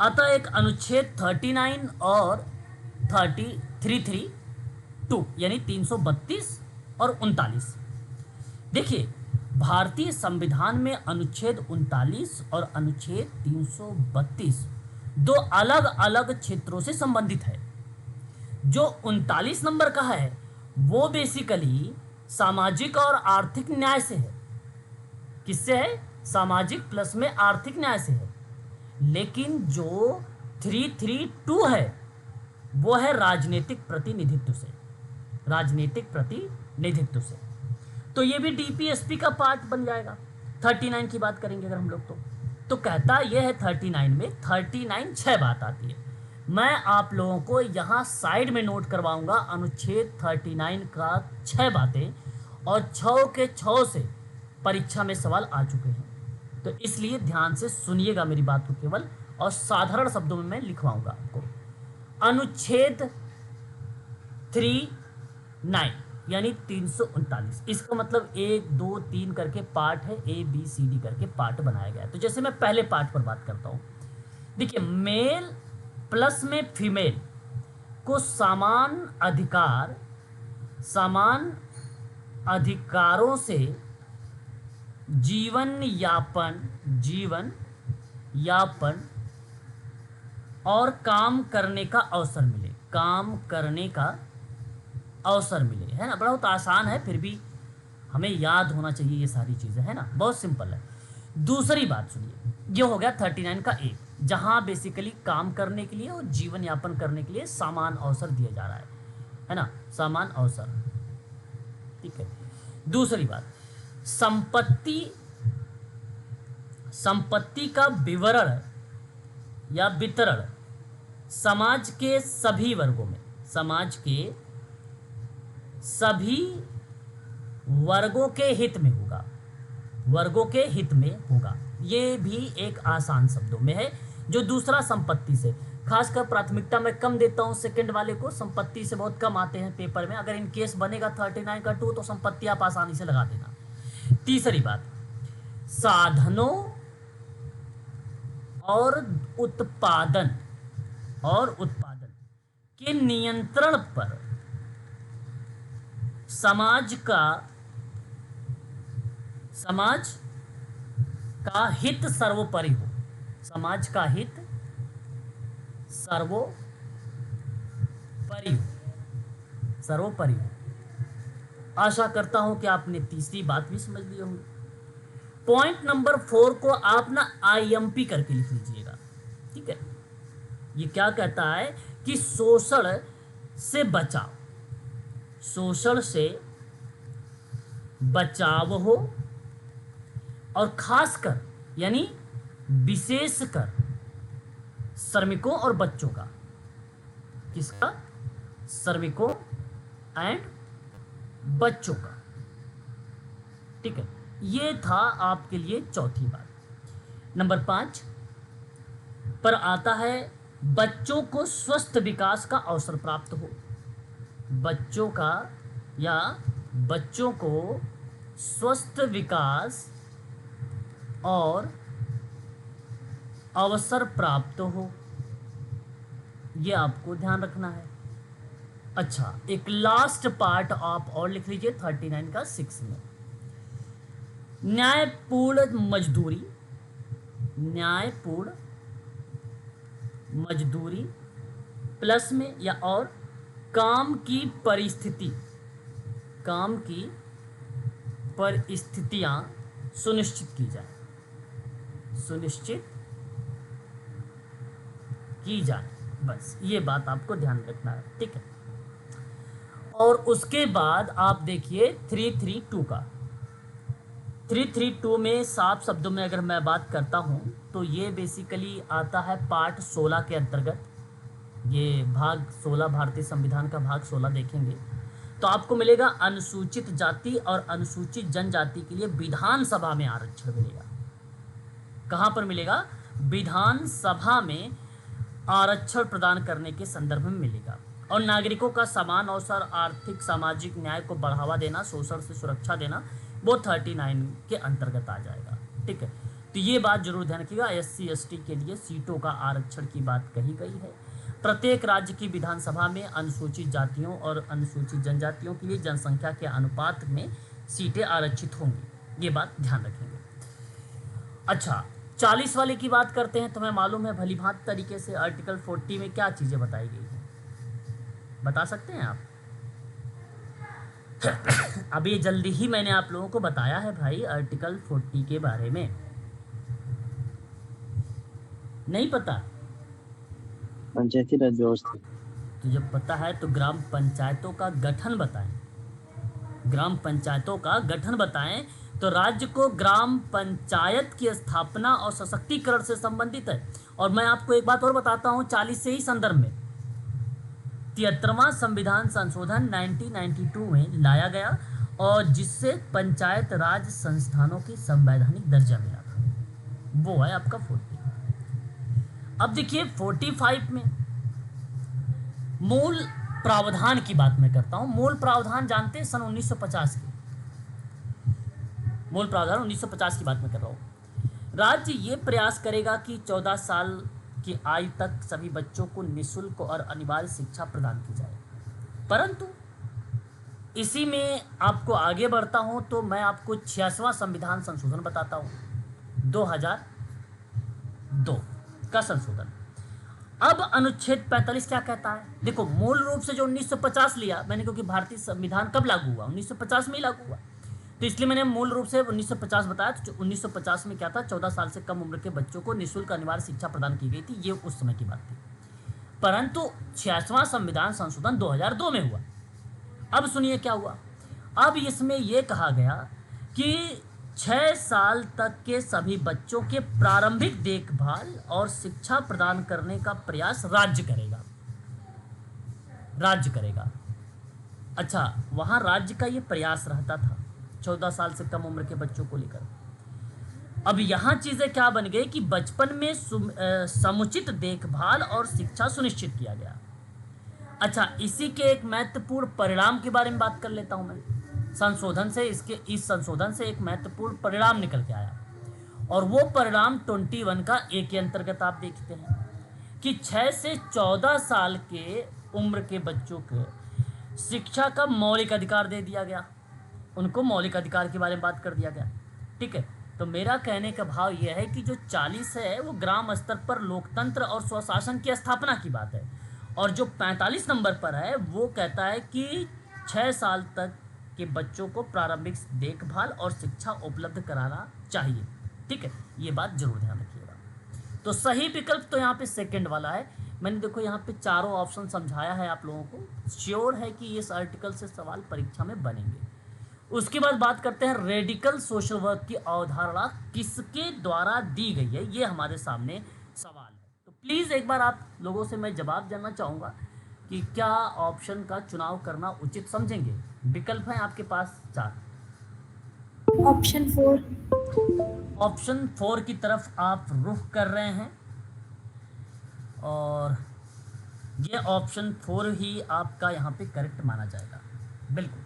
अतः एक अनुच्छेद 39 और 332 यानी 332 और 39। देखिए, भारतीय संविधान में अनुच्छेद 39 और अनुच्छेद 332 दो अलग अलग क्षेत्रों से संबंधित है। जो 39 नंबर का है वो बेसिकली सामाजिक और आर्थिक न्याय से है। किससे है? सामाजिक प्लस में आर्थिक न्याय से है। लेकिन जो 332 है वो है राजनीतिक प्रतिनिधित्व से, राजनीतिक प्रतिनिधित्व से। तो ये भी डीपीएसपी का पार्ट बन जाएगा। 39 की बात करेंगे अगर हम लोग तो कहता यह है 39 में 39 6 बात आती है। मैं आप लोगों को यहाँ साइड में नोट करवाऊंगा अनुच्छेद 39 का 6 बातें, और 6 के 6 से परीक्षा में सवाल आ चुके हैं। तो इसलिए ध्यान से सुनिएगा मेरी बात को केवल, और साधारण शब्दों में मैं लिखवाऊंगा आपको। अनुच्छेद 39 यानी 339, इसका मतलब 1 2 3 करके पार्ट है, ए बी सी डी करके पार्ट बनाया गया है। तो जैसे मैं पहले पार्ट पर बात करता हूं, देखिए, मेल प्लस में फीमेल को समान अधिकारों से जीवन यापन और काम करने का अवसर मिले, है ना। बहुत आसान है, फिर भी हमें याद होना चाहिए ये सारी चीज़ें, है ना। बहुत सिंपल है। दूसरी बात सुनिए, ये हो गया 39 का 1, जहाँ बेसिकली काम करने के लिए और जीवन यापन करने के लिए समान अवसर दिया जा रहा है ना, समान अवसर। ठीक है। दूसरी बात, संपत्ति का विवरण या वितरण समाज के सभी वर्गों में, वर्गों के हित में होगा। ये भी एक आसान शब्दों में है। जो दूसरा संपत्ति से, खासकर प्राथमिकता में कम देता हूं सेकंड वाले को, संपत्ति से बहुत कम आते हैं पेपर में। अगर इन केस बनेगा 39 का 2 तो संपत्ति आप आसानी से लगा देना। तीसरी बात, साधनों और उत्पादन के नियंत्रण पर समाज का हित सर्वोपरि हो, सर्वोपरि हो। आशा करता हूं कि आपने तीसरी बात भी समझ ली होंगी। पॉइंट नंबर 4 को आप ना IMP करके लिख लीजिएगा। ठीक है। ये क्या कहता है कि शोषण से बचाव हो, और खासकर यानी विशेषकर श्रमिकों और बच्चों का। किसका? श्रमिकों एंड बच्चों का। ठीक है। ये था आपके लिए चौथी बात। नंबर 5 पर आता है बच्चों को स्वस्थ विकास का अवसर प्राप्त हो। बच्चों का या बच्चों को स्वस्थ विकास और अवसर प्राप्त हो, ये आपको ध्यान रखना है। अच्छा, एक लास्ट पार्ट आप और लिख लीजिए 39 का 6 में, न्यायपूर्ण मजदूरी, न्यायपूर्ण मजदूरी प्लस में या और काम की परिस्थिति, काम की परिस्थितियां सुनिश्चित की जाए, सुनिश्चित की जाए। बस ये बात आपको ध्यान रखना है, ठीक है। और उसके बाद आप देखिए 332 का, 332 में साफ शब्दों में अगर मैं बात करता हूं तो ये बेसिकली आता है पार्ट 16 के अंतर्गत। ये भाग 16 भारतीय संविधान का भाग 16 देखेंगे तो आपको मिलेगा अनुसूचित जाति और अनुसूचित जनजाति के लिए विधानसभा में आरक्षण मिलेगा। कहां पर मिलेगा? विधानसभा में आरक्षण प्रदान करने के संदर्भ में मिलेगा। और नागरिकों का समान अवसर, आर्थिक सामाजिक न्याय को बढ़ावा देना, शोषण से सुरक्षा देना, वो 39 के अंतर्गत आ जाएगा, ठीक है। तो ये बात जरूर ध्यान रखिएगा। SC ST के लिए सीटों का आरक्षण की बात कही गई है। प्रत्येक राज्य की विधानसभा में अनुसूचित जातियों और अनुसूचित जनजातियों के लिए जनसंख्या के अनुपात में सीटें आरक्षित होंगी, ये बात ध्यान रखेंगे। अच्छा, 40 वाले की बात करते हैं। तुम्हें मालूम है भलीभांति तरीके से आर्टिकल 40 में क्या चीजें बताई गई हैं, बता सकते हैं आप? अभी जल्दी ही मैंने आप लोगों को बताया है भाई आर्टिकल 40 के बारे में, नहीं पता? पंचायती राज व्यवस्था। तो जब पता है तो ग्राम पंचायतों का गठन बताएं, ग्राम पंचायतों का गठन बताएं। तो राज्य को ग्राम पंचायत की स्थापना और सशक्तिकरण से संबंधित है। और मैं आपको एक बात और बताता हूं 40 से ही संदर्भ में, 73वां संविधान संशोधन 1992 में लाया गया और जिससे पंचायत राज संस्थानों की संवैधानिक दर्जा मिला था, वो है आपका 40। अब देखिए 45 में मूल प्रावधान की बात मैं करता हूं। मूल प्रावधान जानते हैं सन 1950 की, मूल प्रावधान 1950 की बात मैं कर रहा हूं। राज्य ये प्रयास करेगा कि 14 साल की आयु तक सभी बच्चों को निःशुल्क और अनिवार्य शिक्षा प्रदान की जाए। परंतु इसी में आपको आगे बढ़ता हूं तो मैं आपको 86वां संविधान संशोधन बताता हूं, 2002 का संशोधन। अब अनुच्छेद 45 क्या कहता है? देखो, मूल रूप से जो 1950 लिया मैंने, क्योंकि भारतीय संविधान कब लागू हुआ? 1950 में ही लागू हुआ, तो इसलिए मैंने मूल रूप से 1950 बताया। तो 1950 में क्या था? 14 साल से कम उम्र के बच्चों को निःशुल्क अनिवार्य शिक्षा प्रदान की गई थी, ये उस समय की बात थी। परंतु 86वां संविधान संशोधन 2002 में हुआ। अब सुनिए क्या हुआ। अब इसमें यह कहा गया कि 6 साल तक के सभी बच्चों के प्रारंभिक देखभाल और शिक्षा प्रदान करने का प्रयास राज्य करेगा, राज्य करेगा। अच्छा, वहां राज्य का ये प्रयास रहता था 14 साल से कम उम्र के बच्चों को लेकर। अब यहां चीजें क्या बन गई कि बचपन में समुचित देखभाल और शिक्षा सुनिश्चित किया गया। अच्छा, इसी के एक महत्वपूर्ण परिणाम के बारे में बात कर लेता हूं मैं। संशोधन से, इस संशोधन से एक महत्वपूर्ण परिणाम निकल के आया और वो परिणाम 21 का ए के अंतर्गत आप देखते हैं कि 6 से 14 साल के उम्र के बच्चों को शिक्षा का मौलिक अधिकार दे दिया गया, उनको मौलिक अधिकार के बारे में बात कर दिया गया, ठीक है। तो मेरा कहने का भाव यह है कि जो 40 है वो ग्राम स्तर पर लोकतंत्र और स्वशासन की स्थापना की बात है, और जो 45 नंबर पर है वो कहता है कि 6 साल तक के बच्चों को प्रारंभिक देखभाल और शिक्षा उपलब्ध कराना चाहिए, ठीक है। ये बात जरूर ध्यान रखिएगा। तो सही विकल्प तो यहाँ पे सेकंड वाला है। मैंने देखो यहाँ पे चारों ऑप्शन समझाया है आप लोगों को, श्योर है कि इस आर्टिकल से सवाल परीक्षा में बनेंगे। उसके बाद बात करते हैं रेडिकल सोशल वर्क की अवधारणा किसके द्वारा दी गई है, ये हमारे सामने सवाल है। तो प्लीज़ एक बार आप लोगों से मैं जवाब जानना चाहूँगा कि क्या ऑप्शन का चुनाव करना उचित समझेंगे। विकल्प हैं आपके पास 4। ऑप्शन 4। ऑप्शन 4 की तरफ आप रुख कर रहे हैं और ये ऑप्शन 4 ही आपका यहाँ पे करेक्ट माना जाएगा। बिल्कुल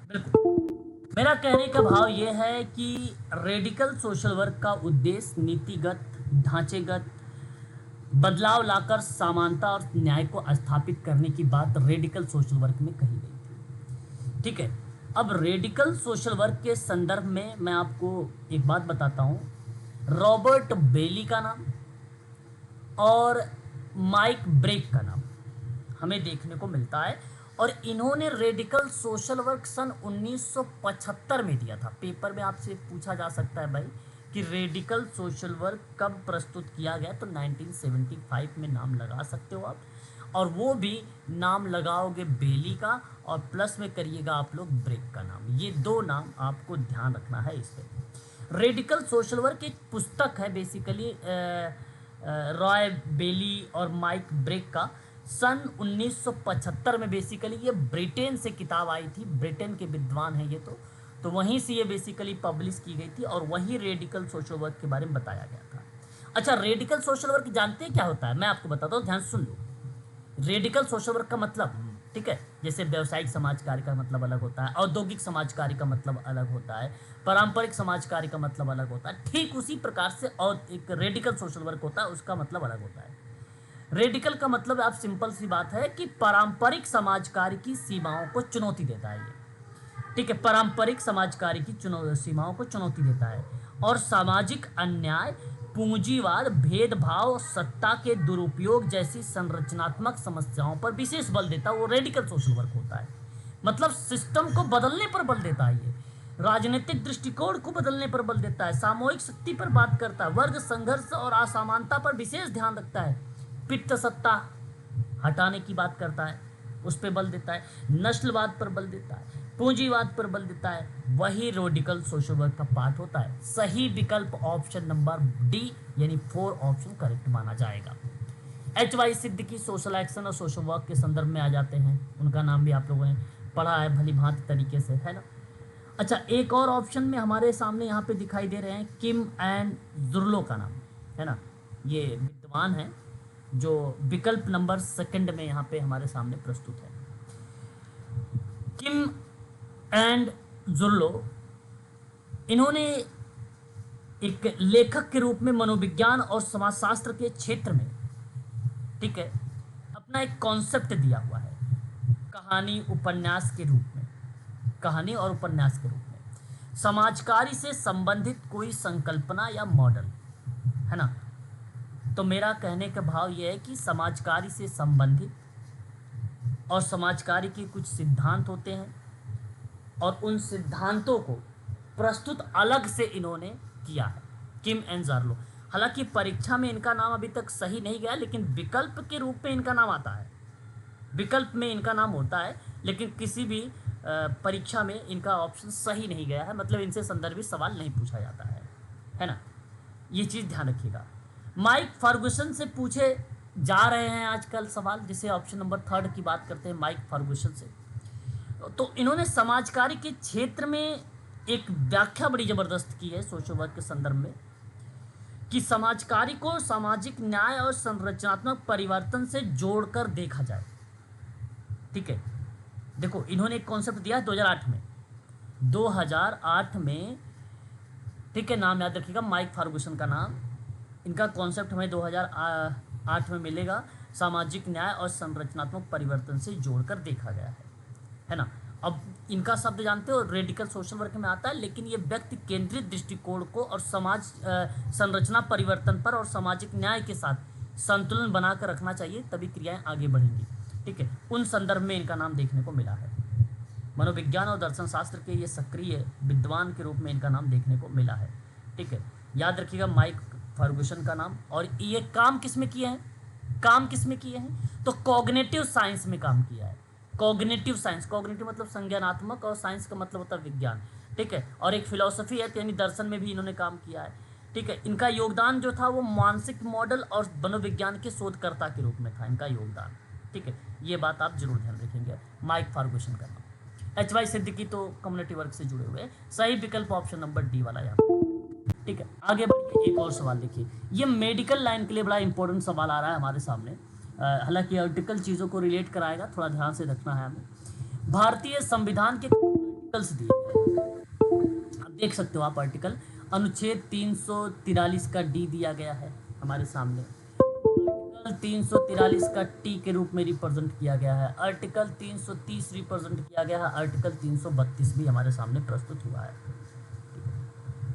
बिल्कुल। मेरा कहने का भाव ये है कि रेडिकल सोशल वर्क का उद्देश्य नीतिगत ढांचेगत बदलाव लाकर समानता और न्याय को स्थापित करने की बात रेडिकल सोशल वर्क में कही गई थी। ठीक है, अब रेडिकल सोशल वर्क के संदर्भ में मैं आपको एक बात बताता हूँ। रॉबर्ट बेली का नाम और माइक ब्रेक का नाम हमें देखने को मिलता है और इन्होंने रेडिकल सोशल वर्क सन 1975 में दिया था। पेपर में आपसे पूछा जा सकता है भाई कि रेडिकल सोशल वर्क कब प्रस्तुत किया गया, तो 1975 में नाम लगा सकते हो आप, और वो भी नाम लगाओगे बेली का और प्लस में करिएगा आप लोग ब्रेक का नाम। ये दो नाम आपको ध्यान रखना है इस पर। रेडिकल सोशल वर्क एक पुस्तक है बेसिकली रॉय बेली और माइक ब्रेक का। सन 1975 में बेसिकली ये ब्रिटेन से किताब आई थी, ब्रिटेन के विद्वान हैं ये तो वहीं से ये बेसिकली पब्लिश की गई थी और वहीं रेडिकल सोशल वर्क के बारे में बताया गया था। अच्छा, रेडिकल सोशल वर्क जानते हैं क्या होता है? मैं आपको बताता हूँ, ध्यान सुन लो। रेडिकल सोशल वर्क का मतलब, ठीक है, जैसे व्यावसायिक समाज कार्य का मतलब अलग होता है, औद्योगिक समाज कार्य का मतलब अलग होता है, पारंपरिक समाज कार्य का मतलब अलग होता है, ठीक उसी प्रकार से और एक रेडिकल सोशल वर्क होता है, उसका मतलब अलग होता है। रेडिकल का मतलब आप सिंपल सी बात है कि पारंपरिक समाज कार्य की सीमाओं को चुनौती देता है ये। ठीक है, पारंपरिक समाज कार्य की सीमाओं को चुनौती देता है और सामाजिक अन्याय, पूंजीवाद, भेदभाव, सत्ता के दुरुपयोग जैसी संरचनात्मक समस्याओं पर विशेष बल देता है। वो रेडिकल सोशल वर्क होता है। मतलब सिस्टम को बदलने पर बल देता है ये, राजनीतिक दृष्टिकोण को बदलने पर बल देता है, सामूहिक शक्ति पर बात करता है, वर्ग संघर्ष और असमानता पर विशेष ध्यान रखता है, पित्त सत्ता हटाने की बात करता है, उस पर बल देता है, नस्लवाद पर बल देता है, पूंजीवाद पर बल देता है। वही रेडिकल सोशल वर्क का पार्ट होता है। सही विकल्प ऑप्शन नंबर डी यानी 4 ऑप्शन करेक्ट माना जाएगा। HY सिद्दीकी सोशल एक्शन और सोशल वर्क के संदर्भ में आ जाते हैं, उनका नाम भी आप लोगों ने पढ़ा है भली भांति तरीके से, है ना। अच्छा, एक और ऑप्शन में हमारे सामने यहाँ पे दिखाई दे रहे हैं किम एंड जुर्लो का नाम, है ना। ये विद्वान है जो विकल्प नंबर 2 में यहाँ पे हमारे सामने प्रस्तुत है। किम एंड जुर्लो, इन्होंने एक लेखक के रूप में मनोविज्ञान और समाजशास्त्र के क्षेत्र में, ठीक है, अपना एक कॉन्सेप्ट दिया हुआ है कहानी उपन्यास के रूप में, कहानी और उपन्यास के रूप में समाजकारी से संबंधित कोई संकल्पना या मॉडल, है ना। तो मेरा कहने का भाव यह है कि समाजकारी से संबंधित और समाजकारी के कुछ सिद्धांत होते हैं और उन सिद्धांतों को प्रस्तुत अलग से इन्होंने किया है, किम एंड जुर्लो। हालांकि परीक्षा में इनका नाम अभी तक सही नहीं गया, लेकिन विकल्प के रूप में इनका नाम आता है, विकल्प में इनका नाम होता है, लेकिन किसी भी परीक्षा में इनका ऑप्शन सही नहीं गया है, मतलब इनसे संदर्भित सवाल नहीं पूछा जाता है ना। ये चीज़ ध्यान रखिएगा। माइक फर्गुसन से पूछे जा रहे हैं आजकल सवाल, जिसे ऑप्शन नंबर 3 की बात करते हैं माइक फर्गुसन से। तो इन्होंने समाजकारी के क्षेत्र में एक व्याख्या बड़ी ज़बरदस्त की है सोशल वर्क के संदर्भ में कि समाजकारी को सामाजिक न्याय और संरचनात्मक परिवर्तन से जोड़कर देखा जाए। ठीक है, देखो इन्होंने एक कॉन्सेप्ट दिया है 2008 में, ठीक है, नाम याद रखिएगा, माइक फर्गुसन का नाम। इनका कॉन्सेप्ट हमें 2008 में मिलेगा, सामाजिक न्याय और संरचनात्मक परिवर्तन से जोड़कर देखा गया है ना। अब इनका शब्द जानते हो, रेडिकल सोशल वर्क में आता है, लेकिन ये व्यक्ति केंद्रित दृष्टिकोण को और समाज संरचना परिवर्तन पर और सामाजिक न्याय के साथ संतुलन बनाकर रखना चाहिए, तभी क्रियाएं आगे बढ़ेंगी। ठीक है, उन संदर्भ में इनका नाम देखने को मिला है। मनोविज्ञान और दर्शन शास्त्र के ये सक्रिय विद्वान के रूप में इनका नाम देखने को मिला है। ठीक है, याद रखिएगा माइक फर्गुसन का नाम। और ये काम किस में किए हैं, काम किस में किए हैं, तो कॉग्निटिव साइंस में काम किया है। कॉग्निटिव साइंस, कॉग्निटिव मतलब संज्ञानात्मक और साइंस का मतलब होता है विज्ञान। ठीक है, और एक फिलॉसफी है, यानी दर्शन में भी इन्होंने काम किया है। ठीक है, इनका योगदान जो था वो मानसिक मॉडल और मनोविज्ञान के शोधकर्ता के रूप में था इनका योगदान। ठीक है, ये बात आप जरूर ध्यान रखेंगे, माइक फर्गुसन का नाम। HY सिद्दीकी तो कम्युनिटी वर्क से जुड़े हुए हैं। सही विकल्प ऑप्शन नंबर डी वाला यहाँ पे। ठीक है, आगे बढ़िए, एक और सवाल देखिए। ये मेडिकल लाइन के लिए बड़ा इंपॉर्टेंट सवाल आ रहा है हमारे सामने। हालांकि आर्टिकल चीज़ों को रिलेट कराएगा, थोड़ा ध्यान से रखना है हमें। भारतीय संविधान के आर्टिकल्स दिए गए, आप देख सकते हो आप आर्टिकल, अनुच्छेद 343 का डी दिया गया है हमारे सामने, आर्टिकल 343 का टी के रूप में रिप्रेजेंट किया गया है, आर्टिकल 330 रिप्रेजेंट किया गया है, आर्टिकल 332 भी हमारे सामने प्रस्तुत हुआ है।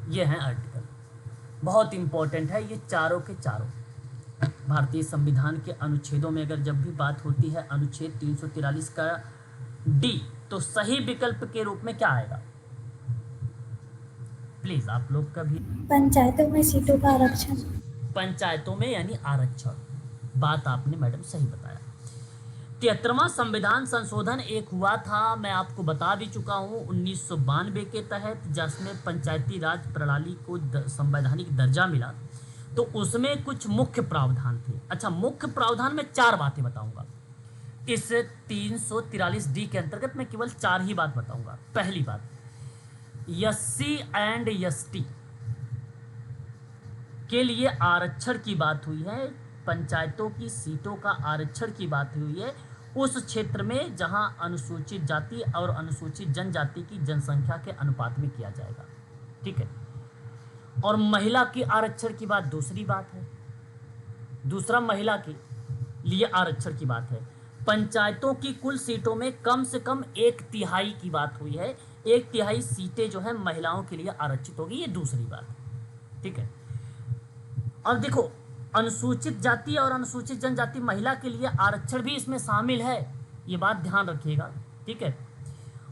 ये हैं आर्टिकल, बहुत इंपॉर्टेंट है ये चारों के चारों। भारतीय संविधान के अनुच्छेदों में अगर जब भी बात होती है अनुच्छेद 343 का डी, तो सही विकल्प के रूप में क्या आएगा? प्लीज आप लोग का भी। पंचायतों में सीटों का आरक्षण। पंचायतों में यानी आरक्षण, बात आपने मैडम सही बताया। 73वां संविधान संशोधन एक हुआ था, मैं आपको बता भी चुका हूँ, 1992 के तहत, जिसमें पंचायती राज प्रणाली को संवैधानिक दर्जा मिला। तो उसमें कुछ मुख्य प्रावधान थे। अच्छा, मुख्य प्रावधान में 4 बातें बताऊंगा इस 343 डी के अंतर्गत, मैं केवल 4 ही बात बताऊंगा। पहली बात, SC एंड ST के लिए आरक्षण की बात हुई है, पंचायतों की सीटों का आरक्षण की बात हुई है उस क्षेत्र में जहां अनुसूचित जाति और अनुसूचित जनजाति की जनसंख्या के अनुपात में किया जाएगा। ठीक है, और महिला की आरक्षण की बात दूसरी बात है। दूसरा, महिला के लिए आरक्षण की बात है, पंचायतों की कुल सीटों में कम से कम 1/3 की बात हुई है, 1/3 सीटें जो है महिलाओं के लिए आरक्षित होगी, ये दूसरी बात है। ठीक है, अब देखो, अनुसूचित जाति और अनुसूचित जनजाति महिला के लिए आरक्षण भी इसमें शामिल है, ये बात ध्यान रखिएगा। ठीक है,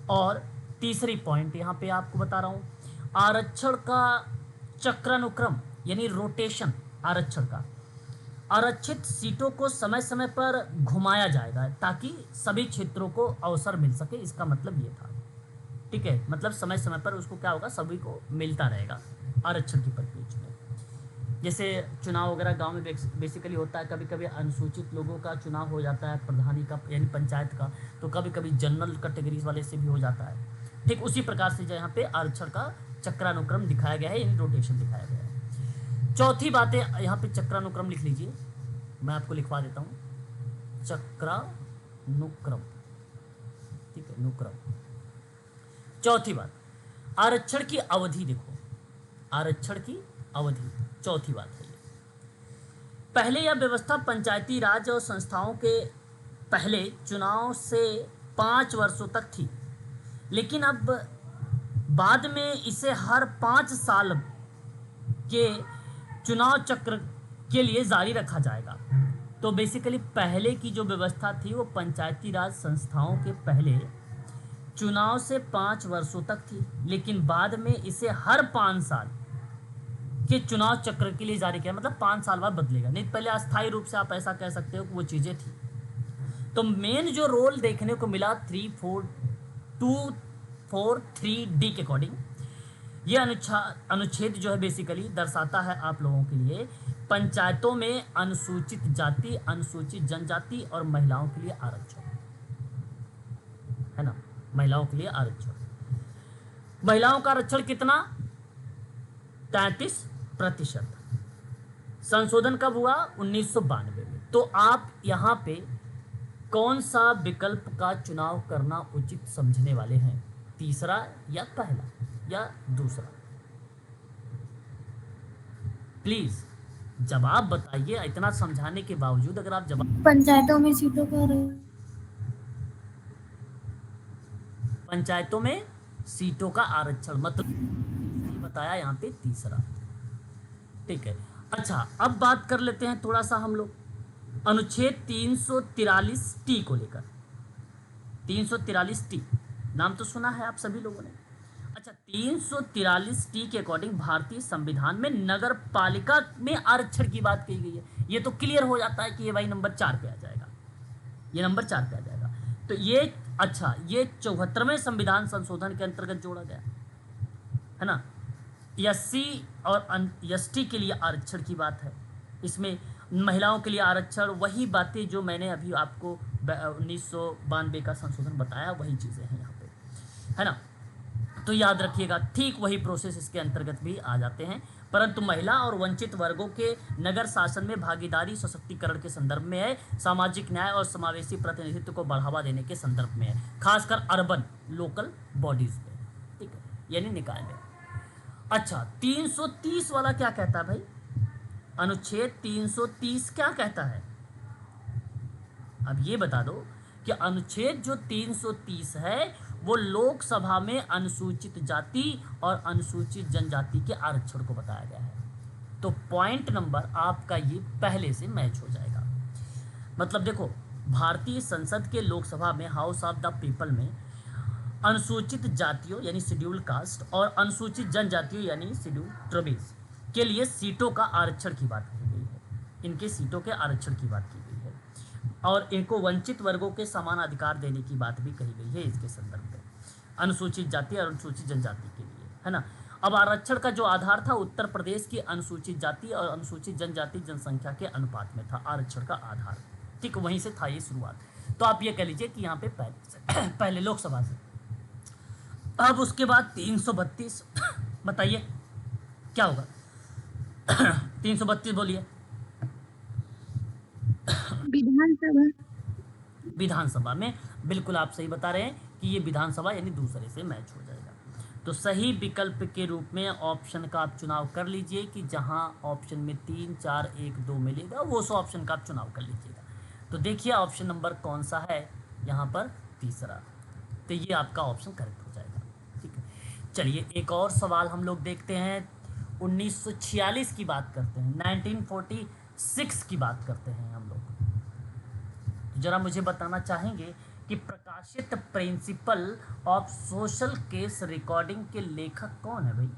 और तीसरी पॉइंट यहाँ पे आपको बता रहा हूँ, आरक्षण का चक्रानुक्रम यानी रोटेशन, आरक्षण का, आरक्षित सीटों को समय समय पर घुमाया जाएगा ताकि सभी क्षेत्रों को अवसर मिल सके, इसका मतलब ये था। ठीक है, मतलब समय समय पर उसको क्या होगा, सभी को मिलता रहेगा आरक्षण की प्रक्रिया में। जैसे चुनाव वगैरह गांव में बेसिकली होता है, कभी कभी अनुसूचित लोगों का चुनाव हो जाता है प्रधानी का यानी पंचायत का, तो कभी कभी जनरल कैटेगरीज वाले से भी हो जाता है। ठीक उसी प्रकार से जो यहाँ पे आरक्षण का चक्रानुक्रम दिखाया गया है, यानी रोटेशन दिखाया गया है। चौथी बात है, यहाँ पे चक्रानुक्रम लिख लीजिए, मैं आपको लिखवा देता हूँ, चक्रानुक्रम। ठीक है, नुक्रम। चौथी बात, आरक्षण की अवधि देखो, आरक्षण की अवधि चौथी बात है। पहले यह व्यवस्था पंचायती राज और संस्थाओं के पहले चुनाव से 5 वर्षों तक थी, लेकिन अब बाद में इसे हर 5 साल के चुनाव चक्र के लिए जारी रखा जाएगा। तो बेसिकली पहले की जो व्यवस्था थी वो पंचायती राज संस्थाओं के पहले चुनाव से 5 वर्षों तक थी, लेकिन बाद में इसे हर 5 साल के चुनाव चक्र के लिए जारी किया, मतलब 5 साल बाद बदलेगा। नहीं, पहले अस्थायी रूप से आप ऐसा कह सकते हो कि वो चीज़ें थी। तो मेन जो रोल देखने को मिला 34243D के अकॉर्डिंग, ये अनुच्छेद जो है बेसिकली दर्शाता है आप लोगों के लिए पंचायतों में अनुसूचित जाति, अनुसूचित जनजाति और महिलाओं के लिए आरक्षण, है ना, महिलाओं के लिए आरक्षण। महिलाओं का आरक्षण कितना? 33%। संशोधन कब हुआ? 1992 में। तो आप यहाँ पे कौन सा विकल्प का चुनाव करना उचित समझने वाले हैं? तीसरा या पहला या दूसरा? प्लीज जवाब बताइए। इतना समझाने के बावजूद अगर आप जवाब, पंचायतों में सीटों का पंचायतों में सीटों का आरक्षण, मतलब बताया यहाँ पे तीसरा। ठीक है, अच्छा अब बात कर लेते हैं थोड़ा सा हम लोग अनुच्छेद 343T को लेकर। 343T नाम तो सुना है आप सभी लोगों ने। अच्छा, 343T के अकॉर्डिंग भारतीय संविधान में नगर पालिका में आरक्षण की बात कही गई है। ये तो क्लियर हो जाता है कि ये भाई नंबर 4 पे आ जाएगा, ये नंबर 4 पे आ जाएगा। तो ये अच्छा, ये 74वें संविधान संशोधन के अंतर्गत जोड़ा गया है ना। SC और ST के लिए आरक्षण की बात है, इसमें महिलाओं के लिए आरक्षण, वही बातें जो मैंने अभी आपको 1992 का संशोधन बताया, वही चीज़ें हैं यहाँ पे। है ना। तो याद रखिएगा, ठीक वही प्रोसेस इसके अंतर्गत भी आ जाते हैं, परंतु महिला और वंचित वर्गों के नगर शासन में भागीदारी सशक्तिकरण के संदर्भ में है, सामाजिक न्याय और समावेशी प्रतिनिधित्व को बढ़ावा देने के संदर्भ में है, खासकर अर्बन लोकल बॉडीज में, ठीक है, यानी निकाय में। अच्छा, 330 वाला क्या कहता है भाई? अनुच्छेद 330 क्या कहता है? अब ये बता दो कि अनुच्छेद जो 330 है वो लोकसभा में अनुसूचित जाति और अनुसूचित जनजाति के आरक्षण को बताया गया है। तो पॉइंट नंबर आपका ये पहले से मैच हो जाएगा। मतलब देखो, भारतीय संसद के लोकसभा में हाउस ऑफ द पीपल में अनुसूचित जातियों यानी शेड्यूल कास्ट और अनुसूचित जनजातियों यानी शेड्यूल ट्राइब्स के लिए सीटों का आरक्षण की बात की गई है, इनके सीटों के आरक्षण की बात की गई है, और इनको वंचित वर्गों के समान अधिकार देने की बात भी कही गई है इसके संदर्भ में, अनुसूचित जाति और अनुसूचित जनजाति के लिए, है ना। अब आरक्षण का जो आधार था उत्तर प्रदेश की अनुसूचित जाति और अनुसूचित जनजाति जनसंख्या के अनुपात में था आरक्षण का आधार, ठीक वहीं से था ये शुरुआत। तो आप ये कह लीजिए कि यहाँ पे पहले लोकसभा से। अब उसके बाद 332 बताइए क्या होगा? 332 बोलिए। विधानसभा। विधानसभा में बिल्कुल आप सही बता रहे हैं कि ये विधानसभा यानी दूसरे से मैच हो जाएगा। तो सही विकल्प के रूप में ऑप्शन का आप चुनाव कर लीजिए कि जहां ऑप्शन में 3, 4, 1, 2 मिलेगा वो सो ऑप्शन का आप चुनाव कर लीजिएगा। तो देखिए ऑप्शन नंबर कौन सा है यहाँ पर? तीसरा। तो ये आपका ऑप्शन करेक्ट हो जाएगा, ठीक है। चलिए एक और सवाल हम लोग देखते हैं। 1946 की बात करते हैं, 1946 की बात करते हैं हम लोग। जरा मुझे बताना चाहेंगे कि प्रकाशित principle of social case recording के लेखक कौन है भाई?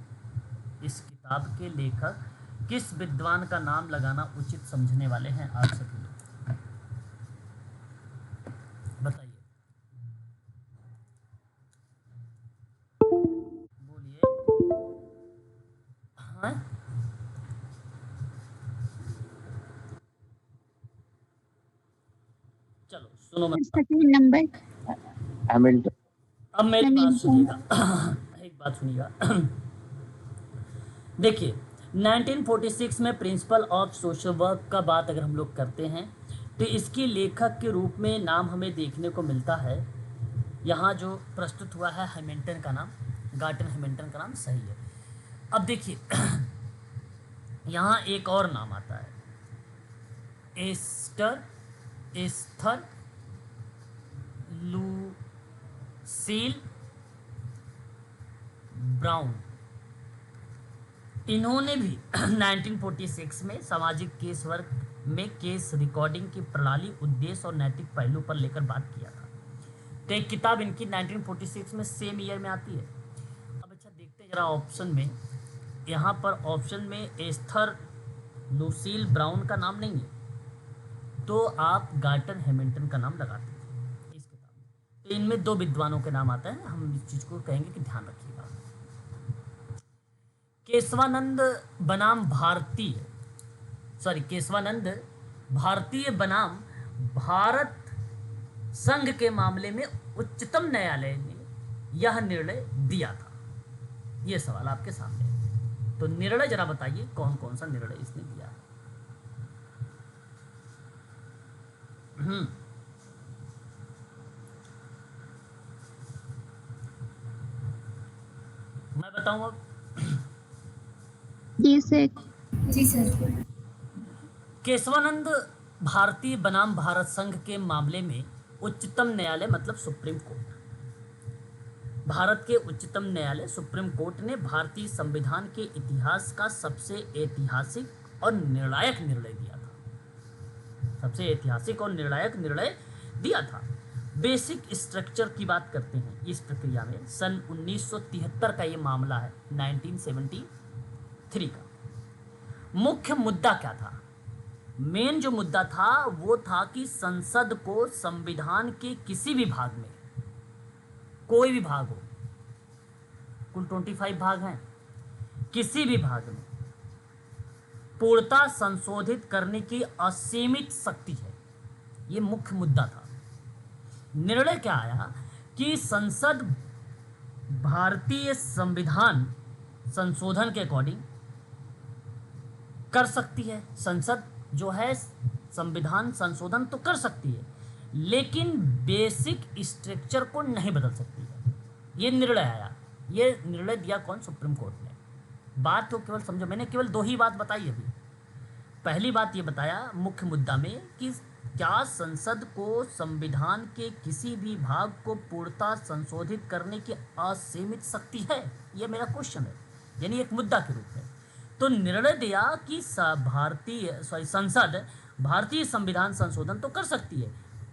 इस किताब के लेखक किस विद्वान का नाम लगाना उचित समझने वाले हैं आप सभी लोग? बताइए, बोलिए। हाँ, चलो सुनो मैं सेकंड नंबर। हैमिल्टन। अब मेरी बात हैमिल्टन। सुनिएगा। एक बात सुनिएगा। देखिए 1946 में प्रिंसिपल ऑफ सोशल वर्क का बात अगर हम लोग करते हैं तो इसके लेखक के रूप में नाम हमें देखने को मिलता है, यहाँ जो प्रस्तुत हुआ है हैमिल्टन का नाम, गार्टन हैमिल्टन का नाम सही है। अब देखिए यहाँ एक और नाम आता है, एस्थर लूसील ब्राउन। इन्होंने भी 1946 में सामाजिक केस वर्क में केस रिकॉर्डिंग की प्रणाली, उद्देश्य और नैतिक पहलू पर लेकर बात किया था। तो एक किताब इनकी 1946 में सेम ईयर में आती है। अब अच्छा देखते हैं जरा ऑप्शन में, यहाँ पर ऑप्शन में एस्थर लूसील ब्राउन का नाम नहीं है, तो आप गार्टन हैमिल्टन का नाम लगा दीजिए इस किताब में। तो इनमें 2 विद्वानों के नाम आता है, हम इस चीज़ को कहेंगे कि ध्यान रखिएगा। केशवानंद बनाम भारतीय बनाम भारत संघ के मामले में उच्चतम न्यायालय ने यह निर्णय दिया था। यह सवाल आपके सामने है, तो निर्णय जरा बताइए कौन कौन सा निर्णय इसने दिया है। मैं बताऊं अब? जी सर। जी सर। केशवानंद भारतीय बनाम भारत संघ के मामले में उच्चतम न्यायालय मतलब सुप्रीम कोर्ट, भारत के उच्चतम न्यायालय सुप्रीम कोर्ट ने भारतीय संविधान के इतिहास का सबसे ऐतिहासिक और निर्णायक निर्णय दिया था। सबसे ऐतिहासिक और निर्णायक निर्णय दिया था। बेसिक स्ट्रक्चर की बात करते हैं इस प्रक्रिया में। सन 1973 का ये मामला है, 1973 का। मुख्य मुद्दा क्या था? मेन जो मुद्दा था वो था कि संसद को संविधान के किसी भी भाग में, कोई भी भाग हो, कुल 25 भाग हैं, किसी भी भाग में पूर्णतः संशोधित करने की असीमित शक्ति है। ये मुख्य मुद्दा था। निर्णय क्या आया कि संसद भारतीय संविधान संशोधन के अकॉर्डिंग कर सकती है। संसद जो है संविधान संशोधन तो कर सकती है, लेकिन बेसिक स्ट्रक्चर को नहीं बदल सकती है। ये निर्णय आया, ये निर्णय दिया कौन? सुप्रीम कोर्ट ने। बात तो केवल समझो, मैंने केवल दो ही बात बताई अभी। पहली बात ये बताया मुख्य मुद्दा में कि क्या संसद को संविधान के किसी भी भाग को पूर्णतः संशोधित करने की असीमित शक्ति है? ये मेरा क्वेश्चन है, यानी एक मुद्दा के रूप में। तो निर्णय दिया कि संसद भारतीय संविधान संशोधन तो कर सकती है,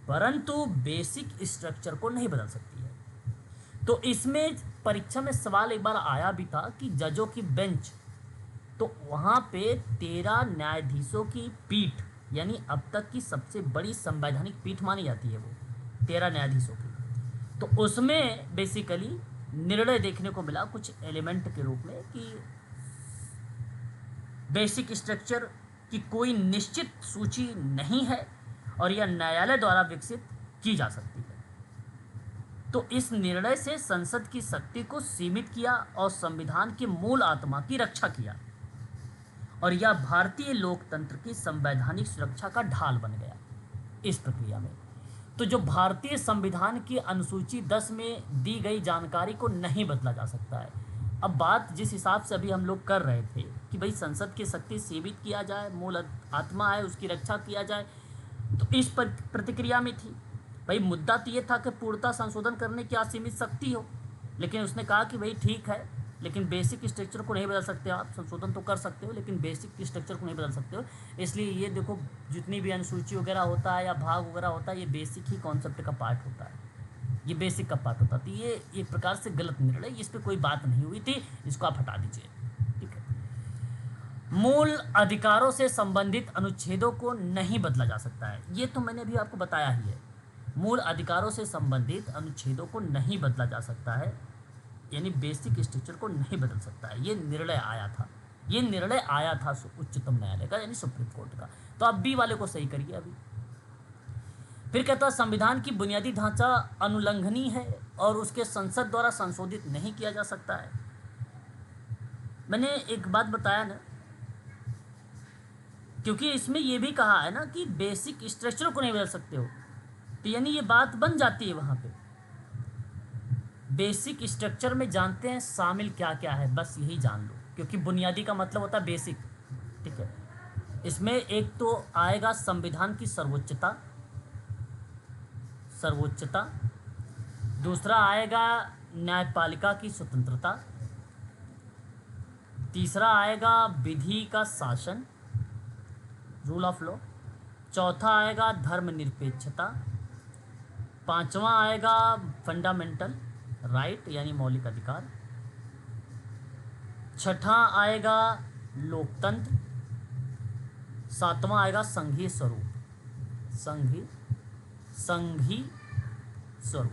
परंतु बेसिक स्ट्रक्चर को नहीं बदल सकती है। तो इसमें परीक्षा में सवाल एक बार आया भी था कि जजों की बेंच, तो वहाँ पे 13 न्यायाधीशों की पीठ, यानी अब तक की सबसे बड़ी संवैधानिक पीठ मानी जाती है वो 13 न्यायाधीशों की। तो उसमें बेसिकली निर्णय देखने को मिला कुछ एलिमेंट के रूप में कि बेसिक स्ट्रक्चर की कोई निश्चित सूची नहीं है और यह न्यायालय द्वारा विकसित की जा सकती है। तो इस निर्णय से संसद की शक्ति को सीमित किया और संविधान की मूल आत्मा की रक्षा किया, और यह भारतीय लोकतंत्र की संवैधानिक सुरक्षा का ढाल बन गया इस प्रक्रिया में। तो जो भारतीय संविधान की अनुसूची 10 में दी गई जानकारी को नहीं बदला जा सकता है। अब बात जिस हिसाब से अभी हम लोग कर रहे थे कि भाई संसद की शक्ति सीमित किया जाए, मूल आत्मा है उसकी रक्षा किया जाए, तो इस प्रतिक्रिया में थी भाई मुद्दा तो ये था कि पूर्णतः संशोधन करने की असीमित शक्ति हो, लेकिन उसने कहा कि भाई ठीक है, लेकिन बेसिक स्ट्रक्चर को नहीं बदल सकते आप, संशोधन तो कर सकते हो लेकिन बेसिक स्ट्रक्चर को नहीं बदल सकते हो। इसलिए ये देखो जितनी भी अनुसूची वगैरह होता है या भाग वगैरह होता है, ये बेसिक ही कॉन्सेप्ट का पार्ट होता है, ये बेसिक का पार्ट होता है। तो ये एक प्रकार से गलत निर्णय, इस पर कोई बात नहीं हुई थी, इसको आप हटा दीजिए, ठीक है। मूल अधिकारों से संबंधित अनुच्छेदों को नहीं बदला जा सकता है, ये तो मैंने अभी आपको बताया ही है। मूल अधिकारों से संबंधित अनुच्छेदों को नहीं बदला जा सकता है, यानी बेसिक स्ट्रक्चर को नहीं बदल सकता है। ये निर्णय आया था, ये निर्णय आया था उच्चतम न्यायालय का, यानी सुप्रीम कोर्ट का। तो अब बी वाले को सही करिए अभी। फिर कहता है संविधान की बुनियादी ढांचा अनुल्लंघनीय है और उसके संसद द्वारा संशोधित नहीं किया जा सकता है। मैंने एक बात बताया ना, क्योंकि इसमें यह भी कहा है ना कि बेसिक स्ट्रक्चर को नहीं बदल सकते हो, तो यानी ये बात बन जाती है वहां पे। बेसिक स्ट्रक्चर में जानते हैं शामिल क्या क्या है, बस यही जान लो, क्योंकि बुनियादी का मतलब होता है बेसिक, ठीक है। इसमें एक तो आएगा संविधान की सर्वोच्चता, दूसरा आएगा न्यायपालिका की स्वतंत्रता, तीसरा आएगा विधि का शासन, रूल ऑफ लॉ, चौथा आएगा धर्मनिरपेक्षता, पांचवा आएगा फंडामेंटल राइट यानी मौलिक अधिकार, छठा आएगा लोकतंत्र, सातवां आएगा संघीय स्वरूप, संघी स्वरूप।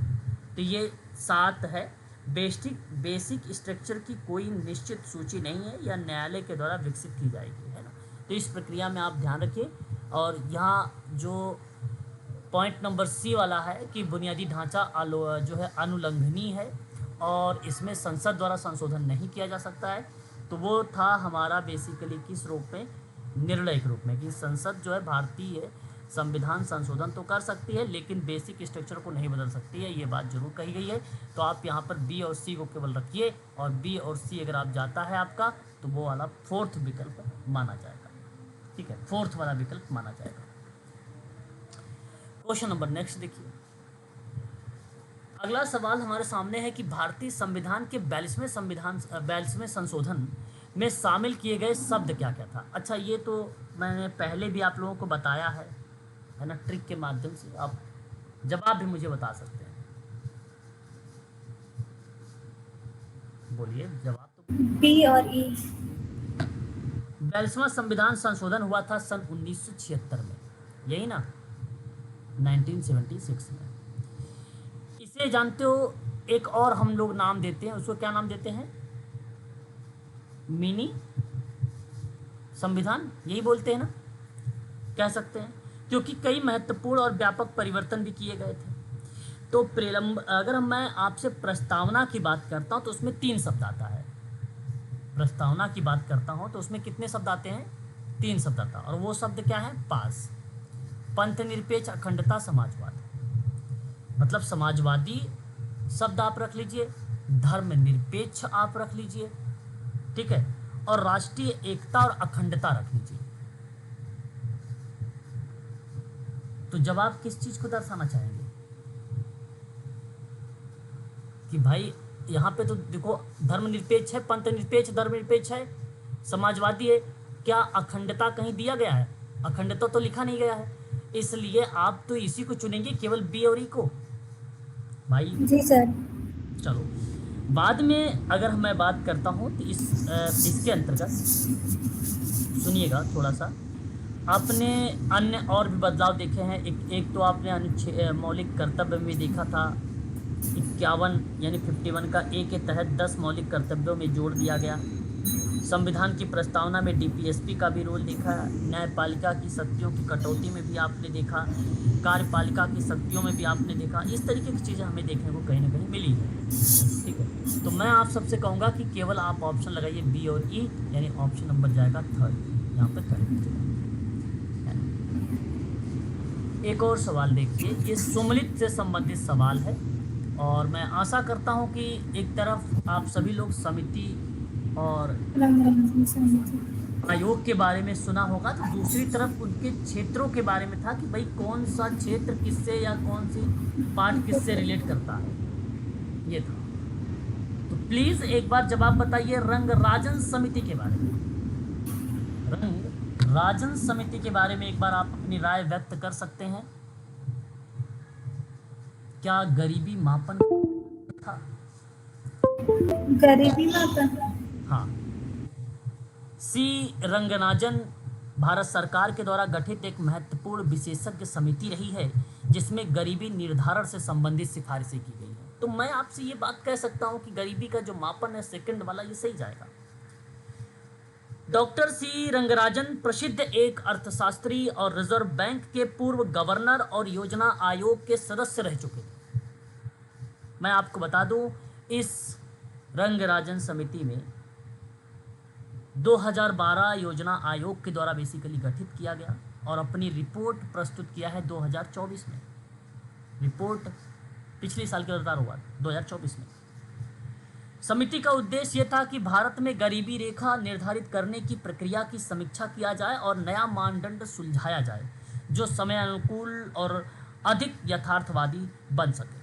तो ये 7 है। बेसिक स्ट्रक्चर की कोई निश्चित सूची नहीं है, या न्यायालय के द्वारा विकसित की जाएगी, है ना। तो इस प्रक्रिया में आप ध्यान रखिए। और यहाँ जो पॉइंट नंबर सी वाला है कि बुनियादी ढांचा जो है अनुल्लंघनीय है और इसमें संसद द्वारा संशोधन नहीं किया जा सकता है, तो वो था हमारा बेसिकली किस रूप में, निर्णय के रूप में, कि संसद जो है भारतीय संविधान संशोधन तो कर सकती है लेकिन बेसिक स्ट्रक्चर को नहीं बदल सकती है, ये बात जरूर कही गई है। तो आप यहाँ पर बी और सी को केवल रखिए, और बी और सी अगर आप जाता है आपका, तो वो वाला 4th विकल्प माना जाएगा, ठीक है, 4th वाला विकल्प माना जाएगा। क्वेश्चन नंबर नेक्स्ट देखिए। अगला सवाल हमारे सामने है कि भारतीय संविधान के 42वें संशोधन में शामिल किए गए शब्द क्या क्या था। अच्छा, ये तो मैंने पहले भी आप लोगों को बताया है ना, ट्रिक के माध्यम से। आप जवाब भी मुझे बता सकते हैं, बोलिए जवाब। तो बी और ई। 42वां संविधान संशोधन हुआ था सन 1976 में, यही ना, 1976 में। इसे जानते हो, एक और हम लोग नाम देते हैं, उसको क्या नाम देते हैं, मिनी संविधान, यही बोलते हैं ना, कह सकते हैं, क्योंकि कई महत्वपूर्ण और व्यापक परिवर्तन भी किए गए थे। तो प्रेलम्ब अगर मैं आपसे प्रस्तावना की बात करता हूँ तो उसमें 3 शब्द आता है। प्रस्तावना की बात करता हूँ तो उसमें कितने शब्द आते हैं? 3 शब्द आता है। और वो शब्द क्या है? पास, पंथ निरपेक्ष, अखंडता, समाजवाद। मतलब समाजवादी शब्द आप रख लीजिए, धर्म निरपेक्ष आप रख लीजिए, ठीक है, और राष्ट्रीय एकता और अखंडता रख लीजिए। तो जवाब किस चीज को दर्शाना चाहेंगे कि भाई यहाँ पे तो देखो धर्मनिरपेक्ष है, पंथ निरपेक्ष धर्मनिरपेक्ष है, समाजवादी है, क्या अखंडता कहीं दिया गया है? अखंडता तो लिखा नहीं गया है, इसलिए आप तो इसी को चुनेंगे, केवल बी और ई को। भाई जी सर। चलो बाद में अगर मैं बात करता हूँ तो इसके अंतर्गत सुनिएगा थोड़ा सा, आपने अन्य और भी बदलाव देखे हैं। एक तो आपने मौलिक कर्तव्य में देखा था 51 यानी 51 का ए के तहत 10 मौलिक कर्तव्यों में जोड़ दिया गया। संविधान की प्रस्तावना में डीपीएसपी का भी रोल देखा। न्यायपालिका की शक्तियों की कटौती में भी आपने देखा, कार्यपालिका की शक्तियों में भी आपने देखा। इस तरीके की चीज़ें हमें देखने को कहीं ना कहीं मिली है, ठीक है। तो मैं आप सबसे कहूँगा कि केवल आप ऑप्शन लगाइए बी और ई, यानी ऑप्शन नंबर जाएगा 3rd, यहाँ पर करेक्ट। एक और सवाल देखिए, ये सुमलित से संबंधित सवाल है और मैं आशा करता हूँ कि एक तरफ आप सभी लोग समिति और रंगराजन समिति। आयोग के बारे में सुना होगा, तो दूसरी तरफ उनके क्षेत्रों के बारे में था कि भाई कौन सा क्षेत्र किससे या कौन सी पार्ट किससे रिलेट करता है, ये था। तो प्लीज एक बार जवाब बताइए रंगराजन समिति के बारे में। रंगराजन समिति के बारे में एक बार आप अपनी राय व्यक्त कर सकते हैं। क्या गरीबी मापन था? गरीबी मापन। हाँ। सी रंगराजन भारत सरकार के द्वारा गठित एक महत्वपूर्ण विशेषज्ञ समिति रही है जिसमें गरीबी निर्धारण से संबंधित सिफारिशें की गई हैं। तो मैं आपसे ये बात कह सकता हूं कि गरीबी का जो मापन है सेकंड वाला, ये सही जाएगा। डॉक्टर सी रंगराजन प्रसिद्ध एक अर्थशास्त्री और रिजर्व बैंक के पूर्व गवर्नर और योजना आयोग के सदस्य रह चुके थे। मैं आपको बता दूं, इस रंगराजन समिति में 2012 योजना आयोग के द्वारा बेसिकली गठित किया गया और अपनी रिपोर्ट प्रस्तुत किया है 2024 में। रिपोर्ट पिछले साल के दौरान हुआ 2024 में। समिति का उद्देश्य यह था कि भारत में गरीबी रेखा निर्धारित करने की प्रक्रिया की समीक्षा किया जाए और नया मानदंड सुलझाया जाए जो समय अनुकूल और अधिक यथार्थवादी बन सके,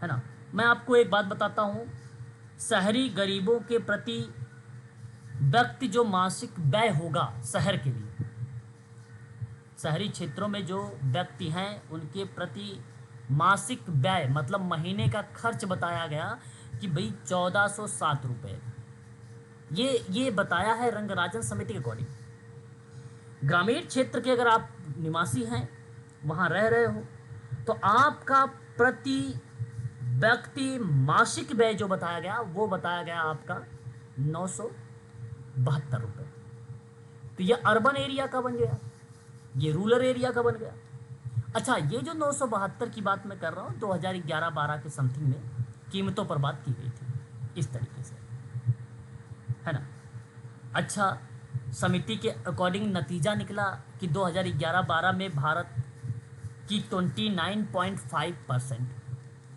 है ना। मैं आपको एक बात बताता हूँ, शहरी गरीबों के प्रति व्यक्ति जो मासिक व्यय होगा शहर के लिए, शहरी क्षेत्रों में जो व्यक्ति हैं उनके प्रति मासिक व्यय मतलब महीने का खर्च बताया गया कि भाई 1407 रुपये, ये बताया है रंगराजन समिति के अकॉर्डिंग। ग्रामीण क्षेत्र के अगर आप निवासी हैं, वहाँ रह रहे हो, तो आपका प्रति व्यक्ति मासिक व्यय जो बताया गया वो बताया गया आपका 972 रुपये। तो ये अर्बन एरिया का बन गया, ये रूरल एरिया का बन गया। अच्छा, ये जो 972 की बात मैं कर रहा हूँ 2011-12 के समथिंग में कीमतों पर बात की गई थी, इस तरीके से, है ना। अच्छा, समिति के अकॉर्डिंग नतीजा निकला कि 2011-12 में भारत की 29.5%,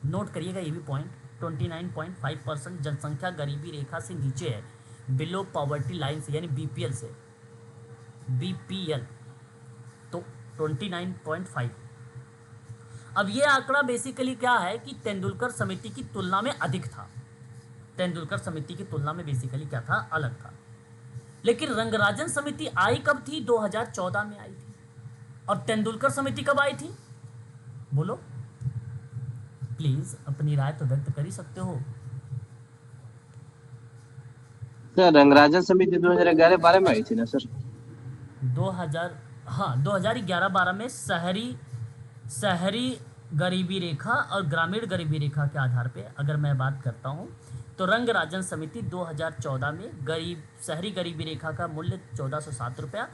नोट करिएगा ये भी पॉइंट, 29.5% जनसंख्या गरीबी रेखा से नीचे है, बिलो पॉवर्टी लाइन से, यानी बीपीएल से, बीपीएल, तो 29.5। अब ये आंकड़ा बेसिकली क्या है कि तेंदुलकर समिति की तुलना में अधिक था, तेंदुलकर समिति की तुलना में बेसिकली क्या था, अलग था। लेकिन रंगराजन समिति आई कब थी? 2014 में आई थी। और तेंदुलकर समिति कब आई थी? बोलो प्लीज, अपनी राय तो व्यक्त कर ही सकते हो। सर रंगराजन समिति 2011-12 में आई थी ना सर? 2011-12 में शहरी गरीबी रेखा और ग्रामीण गरीबी रेखा के आधार पे अगर मैं बात करता हूँ तो रंगराजन समिति 2014 में शहरी गरीबी रेखा का मूल्य 1407 रुपया,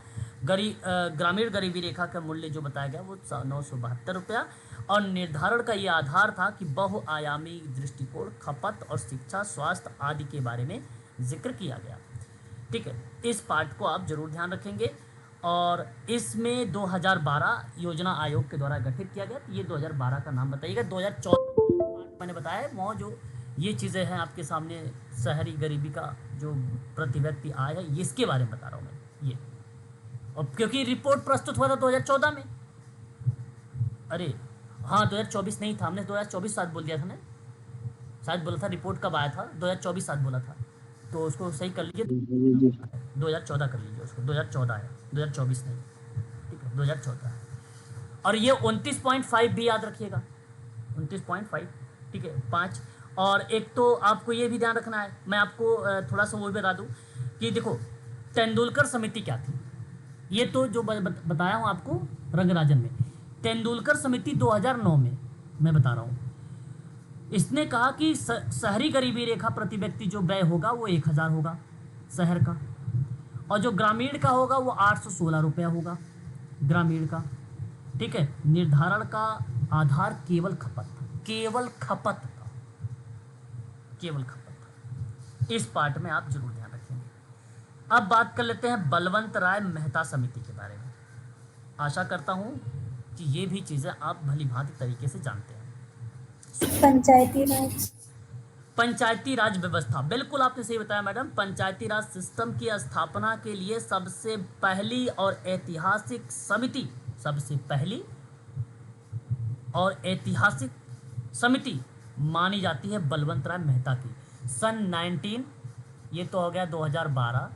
ग्रामीण गरीबी रेखा का मूल्य जो बताया गया वो 972 रुपया, और निर्धारण का ये आधार था कि बहुआयामी दृष्टिकोण, खपत और शिक्षा, स्वास्थ्य आदि के बारे में जिक्र किया गया। ठीक है, इस पार्ट को आप जरूर ध्यान रखेंगे। और इसमें 2012 योजना आयोग के द्वारा गठित किया गया, तो ये 2012 का नाम बताइएगा। 2014 मैंने बताया है, वो जो ये चीज़ें हैं आपके सामने, शहरी गरीबी का जो प्रति व्यक्ति आय है, इसके बारे में बता रहा हूँ मैं ये। और क्योंकि रिपोर्ट प्रस्तुत हुआ था 2014 में, अरे हाँ 2024 नहीं था, हमने 2024 साल बोल दिया था ना, शायद बोला था रिपोर्ट कब आया था, 2024 साल बोला था, तो उसको सही कर लीजिए, 2014 कर लीजिए उसको, 2014 है, 2024 नहीं, ठीक है 2014 है। और ये 29.5 भी याद रखिएगा, 29.5, ठीक है 5। और एक तो आपको ये भी ध्यान रखना है, मैं आपको थोड़ा सा वो भी बता दूँ कि देखो तेंदुलकर समिति क्या थी, ये तो जो बताया हूँ आपको रंगराजन में। तेंदुलकर समिति 2009 में मैं बता रहा हूँ, इसने कहा कि शहरी गरीबी रेखा प्रति व्यक्ति जो व्यय होगा वो 1000 होगा शहर का, और जो ग्रामीण का होगा वो 816 रुपया होगा ग्रामीण का। ठीक है, निर्धारण का आधार केवल खपत था, केवल खपत था, केवल खपत था। इस पार्ट में आप जरूर ध्यान रखेंगे। अब बात कर लेते हैं बलवंत राय मेहता समिति के बारे में। आशा करता हूं कि ये भी चीजें आप भली भांति तरीके से जानते हैं। पंचायती राज, पंचायती राज व्यवस्था, बिल्कुल आपने सही बताया मैडम। पंचायती राज सिस्टम की स्थापना के लिए सबसे पहली और ऐतिहासिक समिति, सबसे पहली और ऐतिहासिक समिति मानी जाती है बलवंत राय मेहता की। सन 19, ये तो हो गया 2012,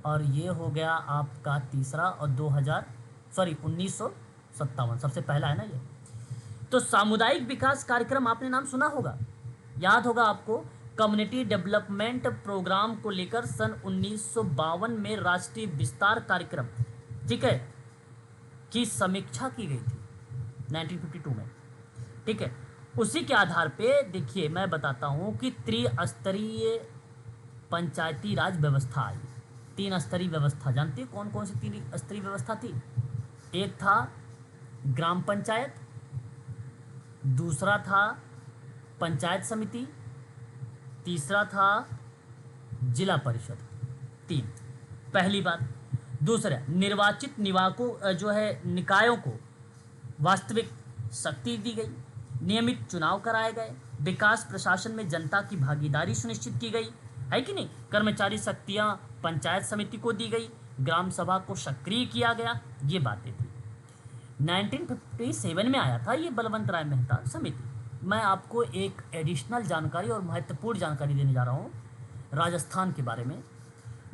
और ये हो गया आपका तीसरा, और 1957 सबसे पहला है ना ये। तो सामुदायिक विकास कार्यक्रम आपने नाम सुना होगा, याद होगा आपको। कम्युनिटी डेवलपमेंट प्रोग्राम को लेकर सन 1952 में राष्ट्रीय विस्तार कार्यक्रम, ठीक है, की समीक्षा की गई थी 1952 में। ठीक है, उसी के आधार पे देखिए मैं बताता हूँ कि त्रिस्तरीय पंचायती राज व्यवस्था आई। 3 स्तरीय व्यवस्था जानते हैं कौन कौन सी 3 स्तरीय व्यवस्था थी? एक था ग्राम पंचायत, दूसरा था पंचायत समिति, तीसरा था जिला परिषद। 3 पहली बात। दूसरा, निर्वाचित निकायों को वास्तविक शक्ति दी गई, नियमित चुनाव कराए गए, विकास प्रशासन में जनता की भागीदारी सुनिश्चित की गई, है कि नहीं। कर्मचारी शक्तियां पंचायत समिति को दी गई, ग्राम सभा को सक्रिय किया गया, ये बातें थी। 1957 में आया था ये बलवंत राय मेहता समिति। मैं आपको एक एडिशनल जानकारी और महत्वपूर्ण जानकारी देने जा रहा हूँ राजस्थान के बारे में।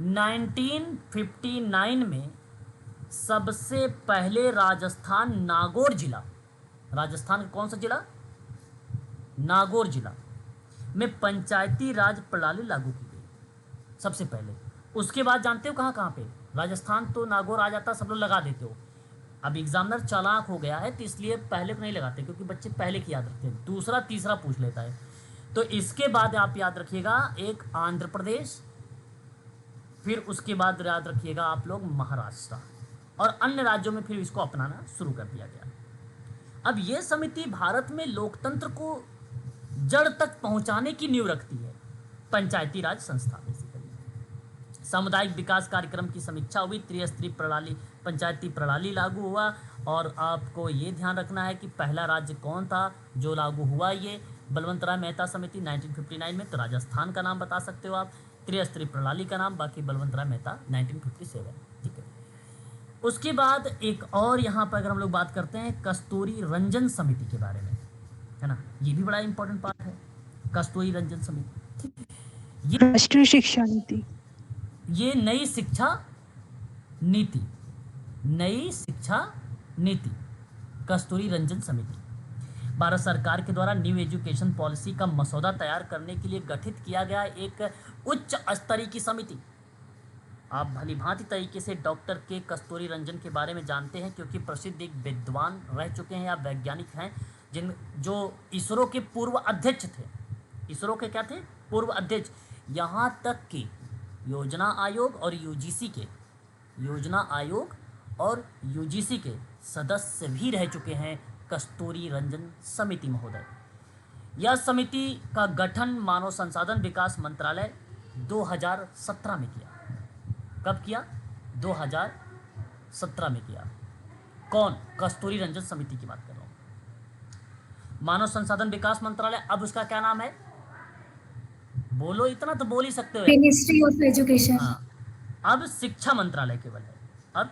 1959 में सबसे पहले राजस्थान नागौर जिला, राजस्थान का कौन सा जिला? नागौर जिला में पंचायती राज प्रणाली लागू की गई सबसे पहले। उसके बाद जानते हो कहाँ कहाँ पे? राजस्थान तो नागौर आ जाता, सब लोग लगा देते हो। अब एग्जामिनर चालाक हो गया है तो इसलिए पहले को नहीं लगाते, क्योंकि बच्चे पहले की याद रखते हैं, दूसरा तीसरा पूछ लेता है। तो इसके बाद आप याद रखिएगा एक आंध्र प्रदेश, फिर उसके बाद याद रखिएगा आप लोग महाराष्ट्र, और अन्य राज्यों में फिर इसको अपनाना शुरू कर दिया गया। अब ये समिति भारत में लोकतंत्र को जड़ तक पहुंचाने की नींव रखती है, पंचायती राज संस्था बेसिकली। सामुदायिक विकास कार्यक्रम की समीक्षा हुई, त्रिस्तरीय प्रणाली पंचायती प्रणाली लागू हुआ। और आपको ये ध्यान रखना है कि पहला राज्य कौन था जो लागू हुआ, ये बलवंत राय मेहता समिति 1959 में। तो राजस्थान का नाम बता सकते हो आप, त्रिस्तरीय प्रणाली का नाम, बाकी बलवंत राय मेहता 1957। ठीक है, उसके बाद एक और यहाँ पर अगर हम लोग बात करते हैं कस्तूरी रंजन समिति के बारे में, है ना, ये भी बड़ा इंपॉर्टेंट पार्ट है, कस्तूरी रंजन समिति। ये राष्ट्रीय शिक्षा नीति, ये नई शिक्षा नीति, नई शिक्षा नीति, कस्तूरी रंजन समिति भारत सरकार के द्वारा न्यू एजुकेशन पॉलिसी का मसौदा तैयार करने के लिए गठित किया गया एक उच्च स्तरीय की समिति। आप भली भांति तरीके से डॉक्टर के कस्तूरी रंजन के बारे में जानते हैं, क्योंकि प्रसिद्ध एक विद्वान रह चुके हैं या वैज्ञानिक हैं, जो इसरो के पूर्व अध्यक्ष थे। इसरो के क्या थे? पूर्व अध्यक्ष। यहाँ तक कि योजना आयोग और यूजीसी के, योजना आयोग और यूजीसी के सदस्य भी रह चुके हैं कस्तूरी रंजन समिति महोदय। यह समिति का गठन मानव संसाधन विकास मंत्रालय 2017 में किया। कब किया? 2017 में किया। कौन? कस्तूरी रंजन समिति की बात कर रहा हूँ। मानव संसाधन विकास मंत्रालय, अब उसका क्या नाम है? बोलो, इतना तो बोल ही सकते हो। Ministry of education. हाँ, अब शिक्षा मंत्रालय केवल है। अब